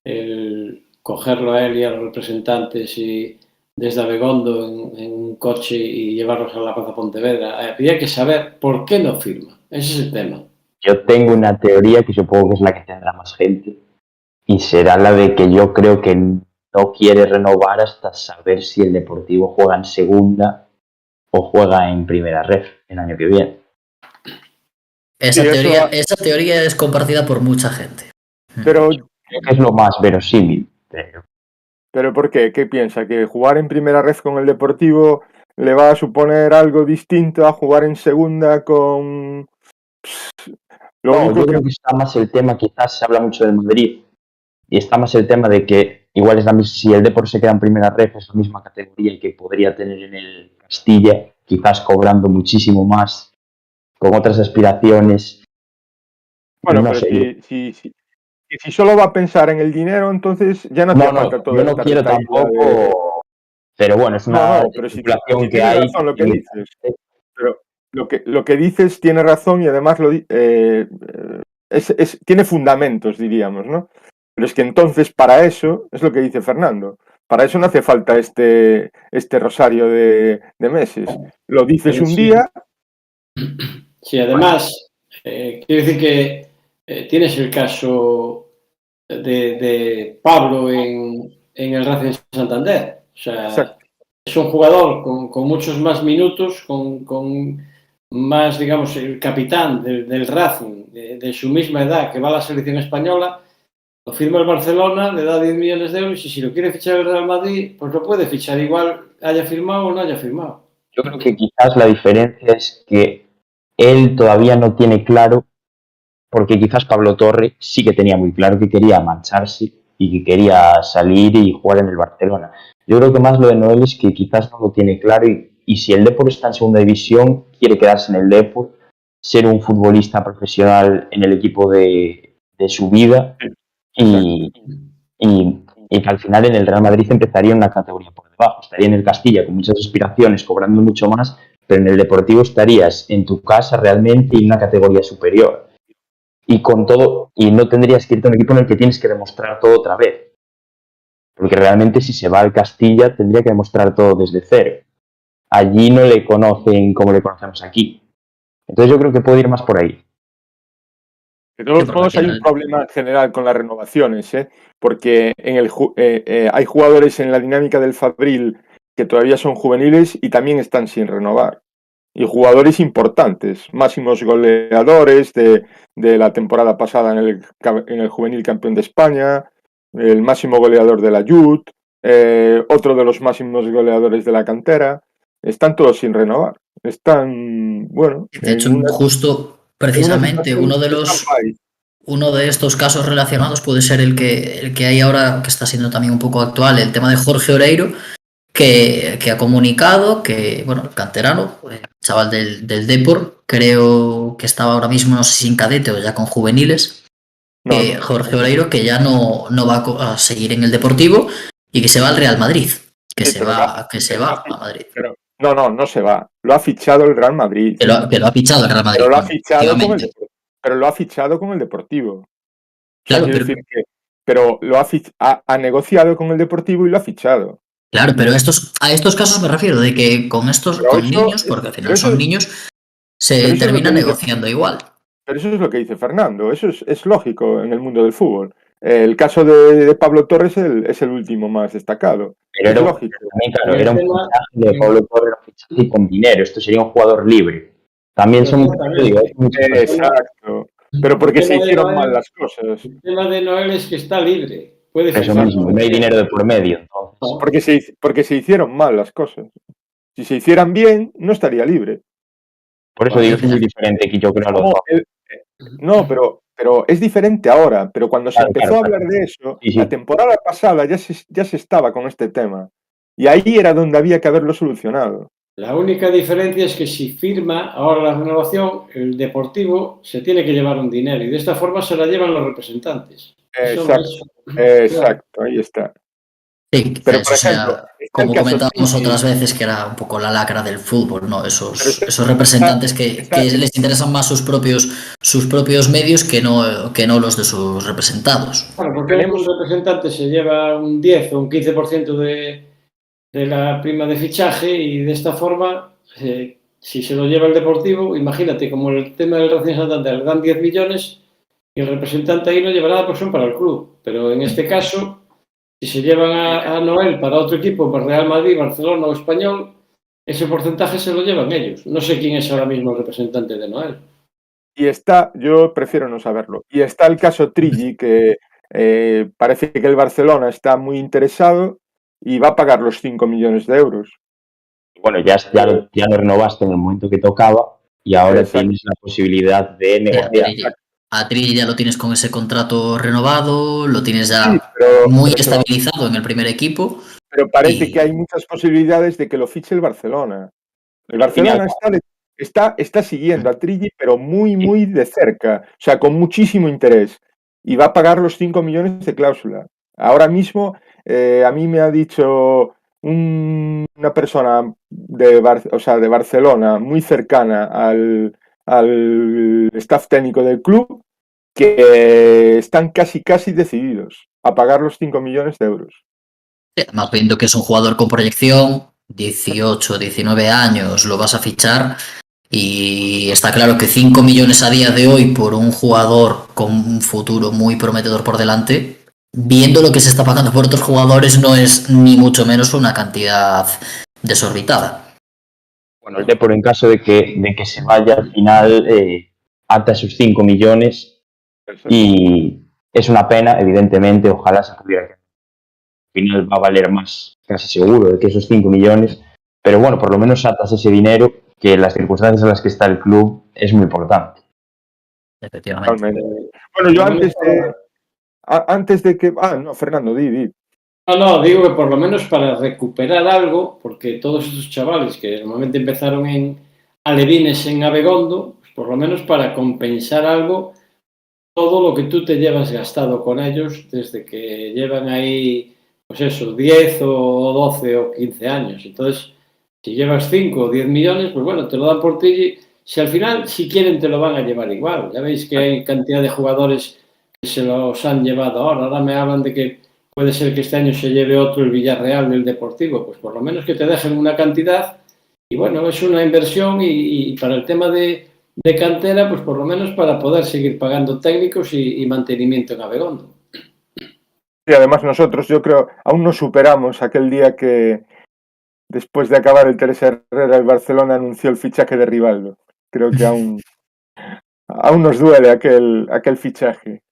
el cogerlo a él y a los representantes y desde Abegondo en un coche y llevarlos a la Plaza Pontevedra. Habría que saber por qué no firma. Ese es el tema. Yo tengo una teoría que supongo que es la que tendrá más gente, y será la de que yo creo que no quiere renovar hasta saber si el Deportivo juega en segunda o juega en primera ref el año que viene. Esa teoría es compartida por mucha gente. Pero creo que es lo más verosímil. ¿Pero por qué? ¿Qué piensa? ¿Que jugar en primera red con el Deportivo le va a suponer algo distinto a jugar en segunda con... Yo creo que está más el tema, quizás se habla mucho del Madrid, y está más el tema de que igual es si el Depor se queda en primera red es la misma categoría que podría tener en el Castilla, quizás cobrando muchísimo más, con otras aspiraciones. Bueno, no pero sé, si solo va a pensar en el dinero, entonces ya no te falta todo. Yo no quiero tampoco, pero bueno, es una especulación que hay. Razón lo que dices. Pero lo que dices tiene razón y además tiene fundamentos, diríamos, ¿no? Pero es que entonces para eso, es lo que dice Fernando, para eso no hace falta este rosario de meses. Lo dices un día. Sí, además, quiero decir que tienes el caso de Pablo en el Racing Santander. O sea, exacto. Es un jugador con muchos más minutos, con más, digamos, el capitán del Racing, de su misma edad, que va a la selección española. Lo firma el Barcelona, le da 10 millones de euros y si lo quiere fichar el Real Madrid, pues lo puede fichar igual, haya firmado o no haya firmado. Yo creo que quizás la diferencia es que él todavía no tiene claro, porque quizás Pablo Torre sí que tenía muy claro que quería marcharse y que quería salir y jugar en el Barcelona. Yo creo que más lo de Noel es que quizás no lo tiene claro y si el Depor está en segunda división, quiere quedarse en el Depor, ser un futbolista profesional en el equipo de su vida y que al final en el Real Madrid empezaría en una categoría por debajo. Estaría en el Castilla con muchas aspiraciones, cobrando mucho más, pero en el Deportivo estarías en tu casa realmente en una categoría superior. Y con todo, y no tendrías que irte a un equipo en el que tienes que demostrar todo otra vez. porque realmente si se va al Castilla tendría que demostrar todo desde cero. Allí no le conocen como le conocemos aquí. Entonces yo creo que puede ir más por ahí. De todos porque modos, al hay un final- problema general con las renovaciones, porque hay jugadores en la dinámica del Fabril que todavía son juveniles y también están sin renovar. Y jugadores importantes, máximos goleadores de la temporada pasada en el Juvenil Campeón de España, el máximo goleador de la Youth, otro de los máximos goleadores de la cantera. Están todos sin renovar. Están, bueno, De hecho, justo en una precisamente situación de stand-by. uno de estos casos relacionados puede ser el que hay ahora, que está siendo también un poco actual, el tema de Jorge Oreiro, que ha comunicado que, bueno, el canterano, el chaval del Depor, creo que estaba ahora mismo, no sé si en cadete o ya con juveniles, No, Jorge Oreiro, que ya no va a seguir en el Deportivo y que se va al Real Madrid, que Sí, se pero va a Madrid. no se va. Lo ha fichado el Real Madrid. Que lo ha fichado el Real Madrid, Pero lo ha bueno, fichado efectivamente. pero lo ha fichado con el Deportivo. O sea, Claro, quiero decir que, pero lo ha negociado con el Deportivo y lo ha fichado. claro, pero a estos casos me refiero, de que con Pero niños, porque al final son niños, se pero eso es lo termina que dice, negociando igual. pero eso es lo que dice Fernando. Eso es lógico en el mundo del fútbol. El caso de Pablo Torres es el último más destacado. Pero Es lógico. también, claro, era un fichaje de Pablo Torres, un fichaje con dinero. Esto sería un jugador libre. También son Exacto. Pero porque se hicieron mal las cosas. El tema de Noel es que está libre. Puede eso fichar mismo, no hay dinero de por medio. Entonces. Porque se hicieron mal las cosas. Si se hicieran bien, no estaría libre. Por eso digo, es muy diferente que yo creo a los dos. No, pero es diferente ahora. Pero cuando se empezó a hablar de eso, Sí. la temporada pasada ya se estaba con este tema. Y ahí era donde había que haberlo solucionado. La única diferencia es que si firma ahora la renovación, el Deportivo se tiene que llevar un dinero y de esta forma se la llevan los representantes. Exacto, ahí está. Sí, pero eso por ejemplo, como comentábamos otras veces, que era un poco la lacra del fútbol, ¿no? Esos representantes que les interesan más sus propios medios que no los de sus representados. Claro, porque un representante se lleva un 10 o un 15% de la prima de fichaje y de esta forma, si se lo lleva el Deportivo, imagínate, como el tema del Racing Santander, le dan 10 millones y el representante ahí no lleva nada porque son para el club. Pero en este caso, si se llevan a Noel para otro equipo, para Real Madrid, Barcelona o Español, ese porcentaje se lo llevan ellos. No sé quién es ahora mismo el representante de Noel. Y yo prefiero no saberlo. Y está el caso Trilli, que parece que el Barcelona está muy interesado y va a pagar los 5 millones de euros. Bueno, ya lo renovaste en el momento que tocaba y ahora tienes la posibilidad de negociar. A Trilli ya lo tienes con ese contrato renovado, lo tienes ya muy estabilizado en el primer equipo. Pero parece que hay muchas posibilidades de que lo fiche el Barcelona. El Barcelona está siguiendo a Trilli, pero muy, muy de cerca. O sea, con muchísimo interés. Y va a pagar los 5 millones de cláusula. Ahora mismo, a mí me ha dicho una persona de Barcelona muy cercana al staff técnico del club que están casi decididos a pagar los 5 millones de euros. Además, viendo que es un jugador con proyección, 18, 19 años, lo vas a fichar y está claro que 5 millones a día de hoy por un jugador con un futuro muy prometedor por delante, viendo lo que se está pagando por otros jugadores, no es ni mucho menos una cantidad desorbitada. Bueno, el Depor, en caso de que se vaya al final, ata esos 5 millones y es una pena, evidentemente, ojalá se pudiera quedar. Al final va a valer más, casi seguro, de que esos 5 millones, pero bueno, por lo menos atas ese dinero que en las circunstancias en las que está el club es muy importante. Efectivamente. Bueno, yo antes de que... no, Fernando, di. No, digo que por lo menos para recuperar algo, porque todos estos chavales que normalmente empezaron en alevines en Abegondo, pues por lo menos para compensar algo todo lo que tú te llevas gastado con ellos desde que llevan ahí, pues eso, 10 o 12 o 15 años. Entonces, si llevas 5 o 10 millones, pues bueno, te lo dan por ti. Si al final, si quieren, te lo van a llevar igual. Ya veis que hay cantidad de jugadores que se los han llevado ahora. Ahora me hablan de que puede ser que este año se lleve otro el Villarreal del Deportivo, pues por lo menos que te dejen una cantidad. Y bueno, es una inversión y para el tema de cantera, pues por lo menos para poder seguir pagando técnicos y mantenimiento en Abegondo. Y además nosotros, yo creo, aún no superamos aquel día que después de acabar el Teresa Herrera, el Barcelona anunció el fichaje de Rivaldo. Creo que aún nos duele aquel fichaje.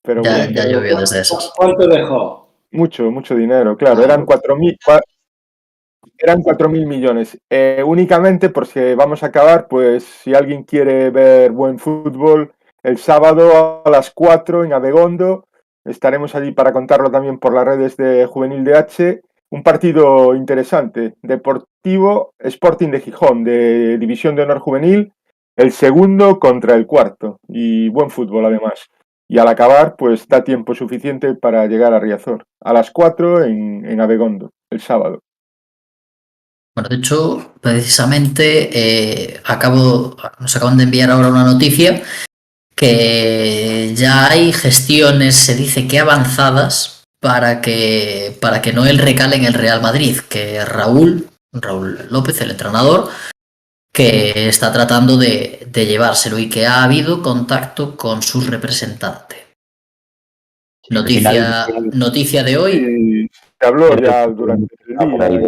Pero Ya, bueno, ya llovió desde esas. ¿Cuánto dejó? mucho dinero, claro. Eran 4.000 millones. Únicamente, por si vamos a acabar, pues si alguien quiere ver buen fútbol, el sábado a las 4 en Abegondo, estaremos allí para contarlo también por las redes de Juvenil DH. Un partido interesante, Deportivo Sporting de Gijón, de División de Honor Juvenil, el segundo contra el cuarto, y buen fútbol además. Y al acabar, pues da tiempo suficiente para llegar a Riazor, a las 4 en Abegondo, el sábado. Bueno, de hecho, precisamente nos acaban de enviar ahora una noticia que ya hay gestiones, se dice que avanzadas, para que Noel recale en el Real Madrid, que Raúl López, el entrenador, que está tratando de llevárselo y que ha habido contacto con su representante. Noticia de hoy. Sí, se habló ya durante el día.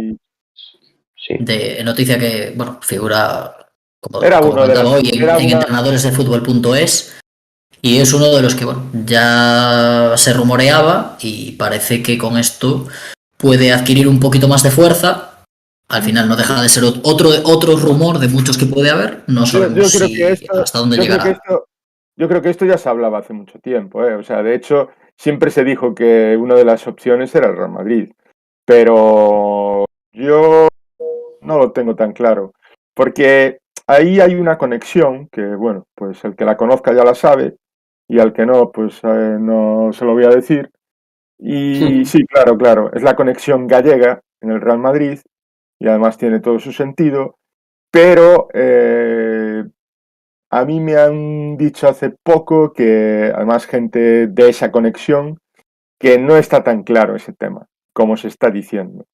Sí. De noticia que, bueno, figura, como comentaba hoy, en entrenadoresdefutbol.es, y es uno de los que, bueno, ya se rumoreaba y parece que con esto puede adquirir un poquito más de fuerza. Al final no deja de ser otro rumor de muchos que puede haber. No sabemos hasta dónde llegará. Yo creo que esto ya se hablaba hace mucho tiempo, ¿eh? O sea, de hecho, siempre se dijo que una de las opciones era el Real Madrid. Pero yo no lo tengo tan claro. Porque ahí hay una conexión que, bueno, pues el que la conozca ya la sabe, y al que no, pues no se lo voy a decir. Y sí, claro, es la conexión gallega en el Real Madrid, y además tiene todo su sentido, pero a mí me han dicho hace poco que, además, gente de esa conexión, que no está tan claro ese tema, como se está diciendo.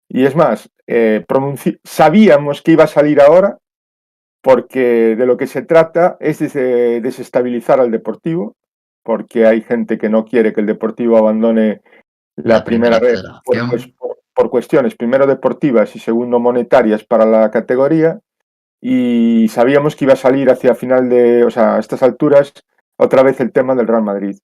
Y es más, sabíamos que iba a salir ahora, porque de lo que se trata es de desestabilizar al Deportivo, porque hay gente que no quiere que el Deportivo abandone la primera red por cuestiones, primero deportivas y segundo monetarias para la categoría. Y sabíamos que iba a salir hacia final a estas alturas, otra vez el tema del Real Madrid.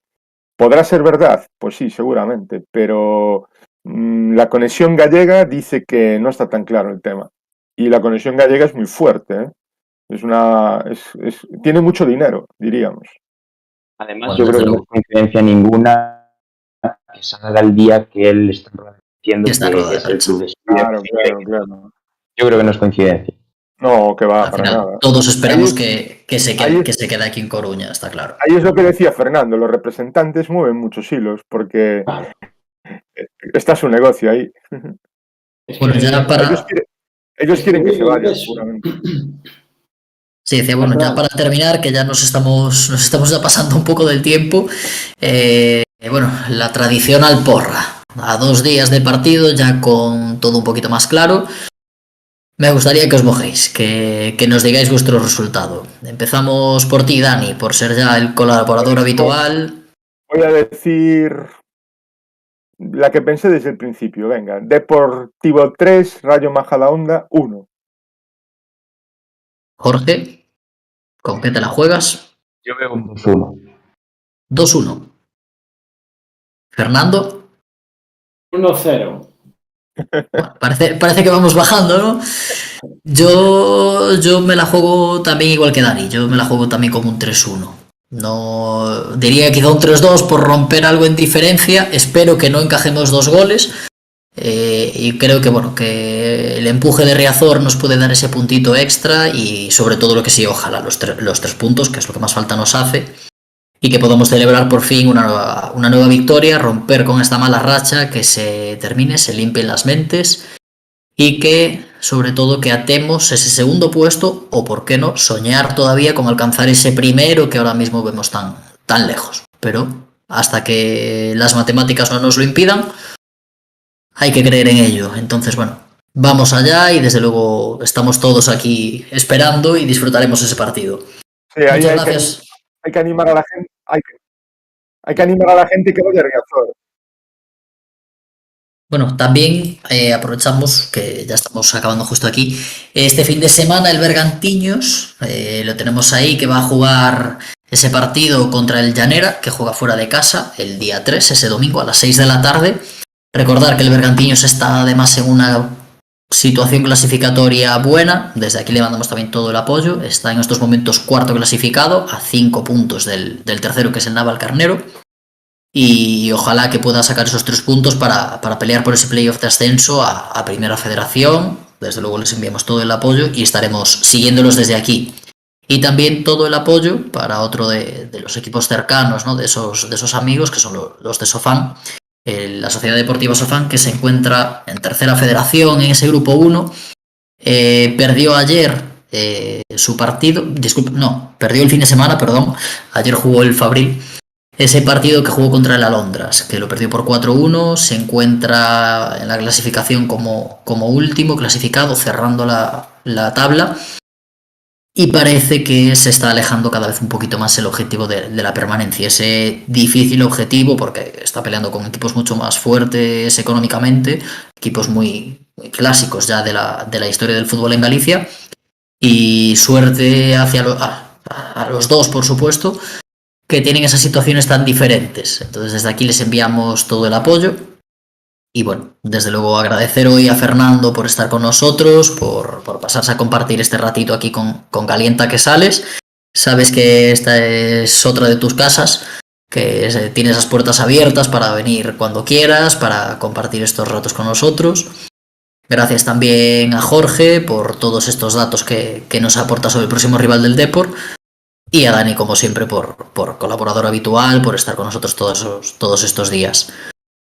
¿Podrá ser verdad? Pues sí, seguramente, pero la conexión gallega dice que no está tan claro el tema. Y la conexión gallega es muy fuerte, ¿eh? Tiene mucho dinero, diríamos. Además, yo creo que no hay coincidencia ninguna que salga el día que él está diciendo que es el club de Claro. Yo creo que no es coincidencia. No, que va, para nada. Todos esperamos que se quede aquí en Coruña, está claro. Ahí es lo que decía Fernando, los representantes mueven muchos hilos, porque está su negocio ahí. Bueno, ya para... Ellos quieren que se vaya, seguramente. Sí, decía, bueno, ya para terminar, que ya nos estamos ya pasando un poco del tiempo, bueno, la tradicional porra, a 2 días de partido, ya con todo un poquito más claro. Me gustaría que os mojéis, que nos digáis vuestro resultado. Empezamos por ti, Dani, por ser ya el colaborador habitual. Voy a decir la que pensé desde el principio, venga. Deportivo 3, Rayo Majadahonda 1. Jorge, ¿con qué te la juegas? Yo veo un 2-1. 2-1. Fernando. 1-0. Bueno, parece que vamos bajando, ¿no? Yo me la juego también igual que Dani, yo me la juego también como un 3-1. No diría quizá un 3-2 por romper algo en diferencia. Espero que no encajemos 2 goles. Y creo que bueno, que el empuje de Riazor nos puede dar ese puntito extra y sobre todo lo que sí, ojalá los 3 puntos, que es lo que más falta nos hace. Y que podamos celebrar por fin una nueva victoria, romper con esta mala racha, que se termine, se limpien las mentes y que, sobre todo, que atemos ese segundo puesto o, por qué no, soñar todavía con alcanzar ese primero que ahora mismo vemos tan lejos. Pero hasta que las matemáticas no nos lo impidan, hay que creer en ello. Entonces, bueno, vamos allá y desde luego estamos todos aquí esperando y disfrutaremos ese partido. Sí, ahí Muchas gracias. hay que animar a la gente, hay que animar a la gente que vaya a Riazor. Bueno, también aprovechamos que ya estamos acabando justo aquí. Este fin de semana el Bergantiños, lo tenemos ahí, que va a jugar ese partido contra el Llanera, que juega fuera de casa el día 3, ese domingo a las 6 de la tarde. Recordar que el Bergantiños está además en una situación clasificatoria buena. Desde aquí le mandamos también todo el apoyo. Está en estos momentos cuarto clasificado, a 5 puntos del tercero, que es el Navalcarnero. Y ojalá que pueda sacar esos 3 puntos para pelear por ese playoff de ascenso a Primera Federación. Desde luego les enviamos todo el apoyo y estaremos siguiéndolos desde aquí. Y también todo el apoyo para otro de los equipos cercanos, ¿no? de esos amigos, que son los de Sofán, la Sociedad Deportiva Sofán, que se encuentra en Tercera Federación, en ese grupo 1. Perdió ayer su partido, perdió el fin de semana, perdón. Ayer jugó el Fabril. Ese partido que jugó contra el Alondras, que lo perdió por 4-1, se encuentra en la clasificación como último clasificado, cerrando la tabla, y parece que se está alejando cada vez un poquito más el objetivo de la permanencia, ese difícil objetivo, porque está peleando con equipos mucho más fuertes económicamente, equipos muy clásicos ya de la historia del fútbol en Galicia, y suerte hacia a los dos, por supuesto, que tienen esas situaciones tan diferentes. Entonces desde aquí les enviamos todo el apoyo y bueno, desde luego agradecer hoy a Fernando por estar con nosotros, por pasarse a compartir este ratito aquí con Calienta que Sales. Sabes que esta es otra de tus casas, que tiene esas puertas abiertas para venir cuando quieras, para compartir estos ratos con nosotros. Gracias también a Jorge por todos estos datos que nos aporta sobre el próximo rival del Depor. Y a Dani, como siempre, por colaborador habitual, por estar con nosotros todos estos días.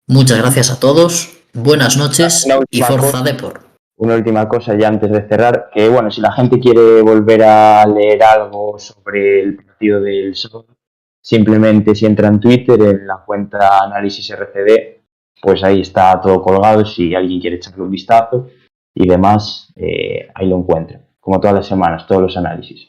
Muchas gracias a todos, buenas noches y Forza Depor. Una última cosa ya antes de cerrar, que bueno, si la gente quiere volver a leer algo sobre el partido del sábado, simplemente si entra en Twitter, en la cuenta Análisis RCD, pues ahí está todo colgado, si alguien quiere echarle un vistazo y demás, ahí lo encuentra, como todas las semanas, todos los análisis.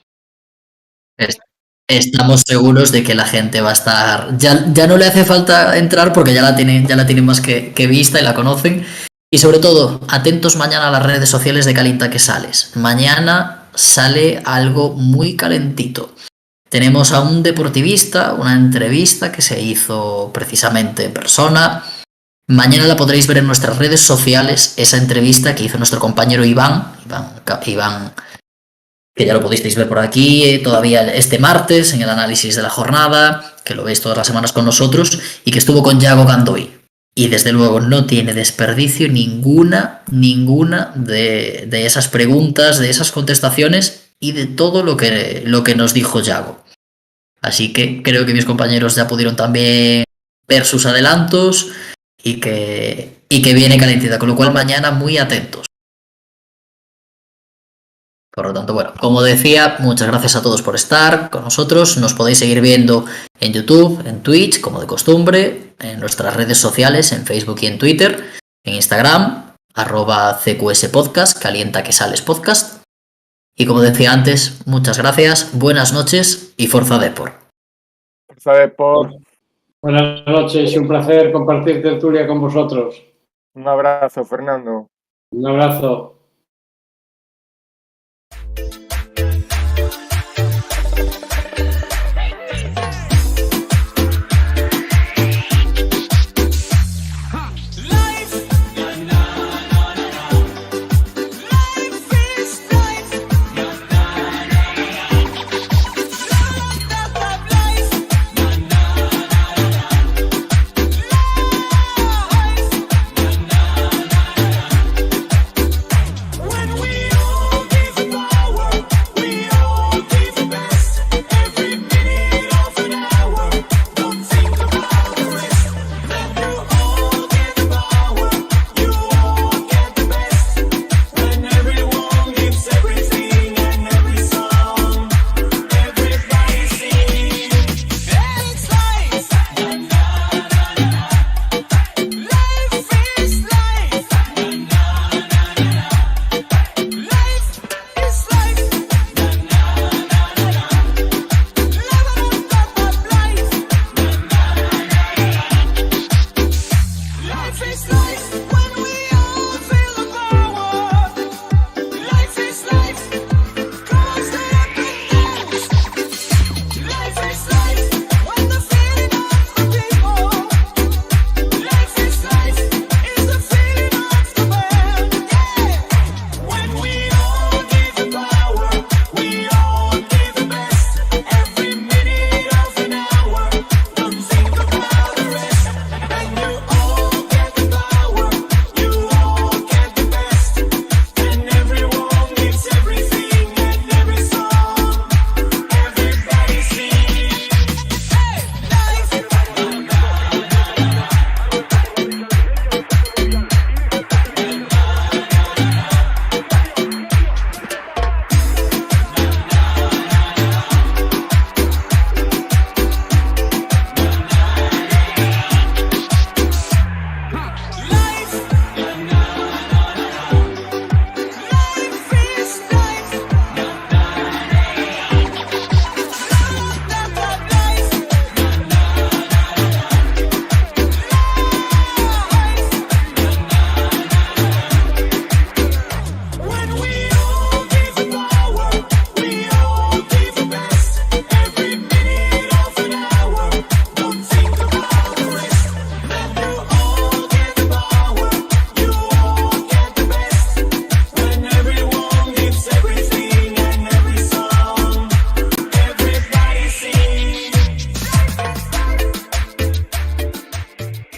Estamos seguros de que la gente va a estar... Ya no le hace falta entrar porque ya la tienen más que vista y la conocen. Y sobre todo, atentos mañana a las redes sociales de Calienta que Sales. Mañana sale algo muy calentito. Tenemos a un deportivista, una entrevista que se hizo precisamente en persona. Mañana la podréis ver en nuestras redes sociales, esa entrevista que hizo nuestro compañero Iván, que ya lo pudisteis ver por aquí todavía este martes en el análisis de la jornada, que lo veis todas las semanas con nosotros, y que estuvo con Yago Gandoy. Y desde luego no tiene desperdicio ninguna de esas preguntas, de esas contestaciones y de todo lo que nos dijo Yago. Así que creo que mis compañeros ya pudieron también ver sus adelantos y que viene calentita, con lo cual mañana muy atentos. Por lo tanto, bueno, como decía, muchas gracias a todos por estar con nosotros. Nos podéis seguir viendo en YouTube, en Twitch, como de costumbre, en nuestras redes sociales, en Facebook y en Twitter, en Instagram, @CQS Podcast, Calienta que Sales Podcast. Y como decía antes, muchas gracias, buenas noches y Forza Depor. Forza Depor. Buenas noches y un placer compartir tertulia con vosotros. Un abrazo, Fernando. Un abrazo.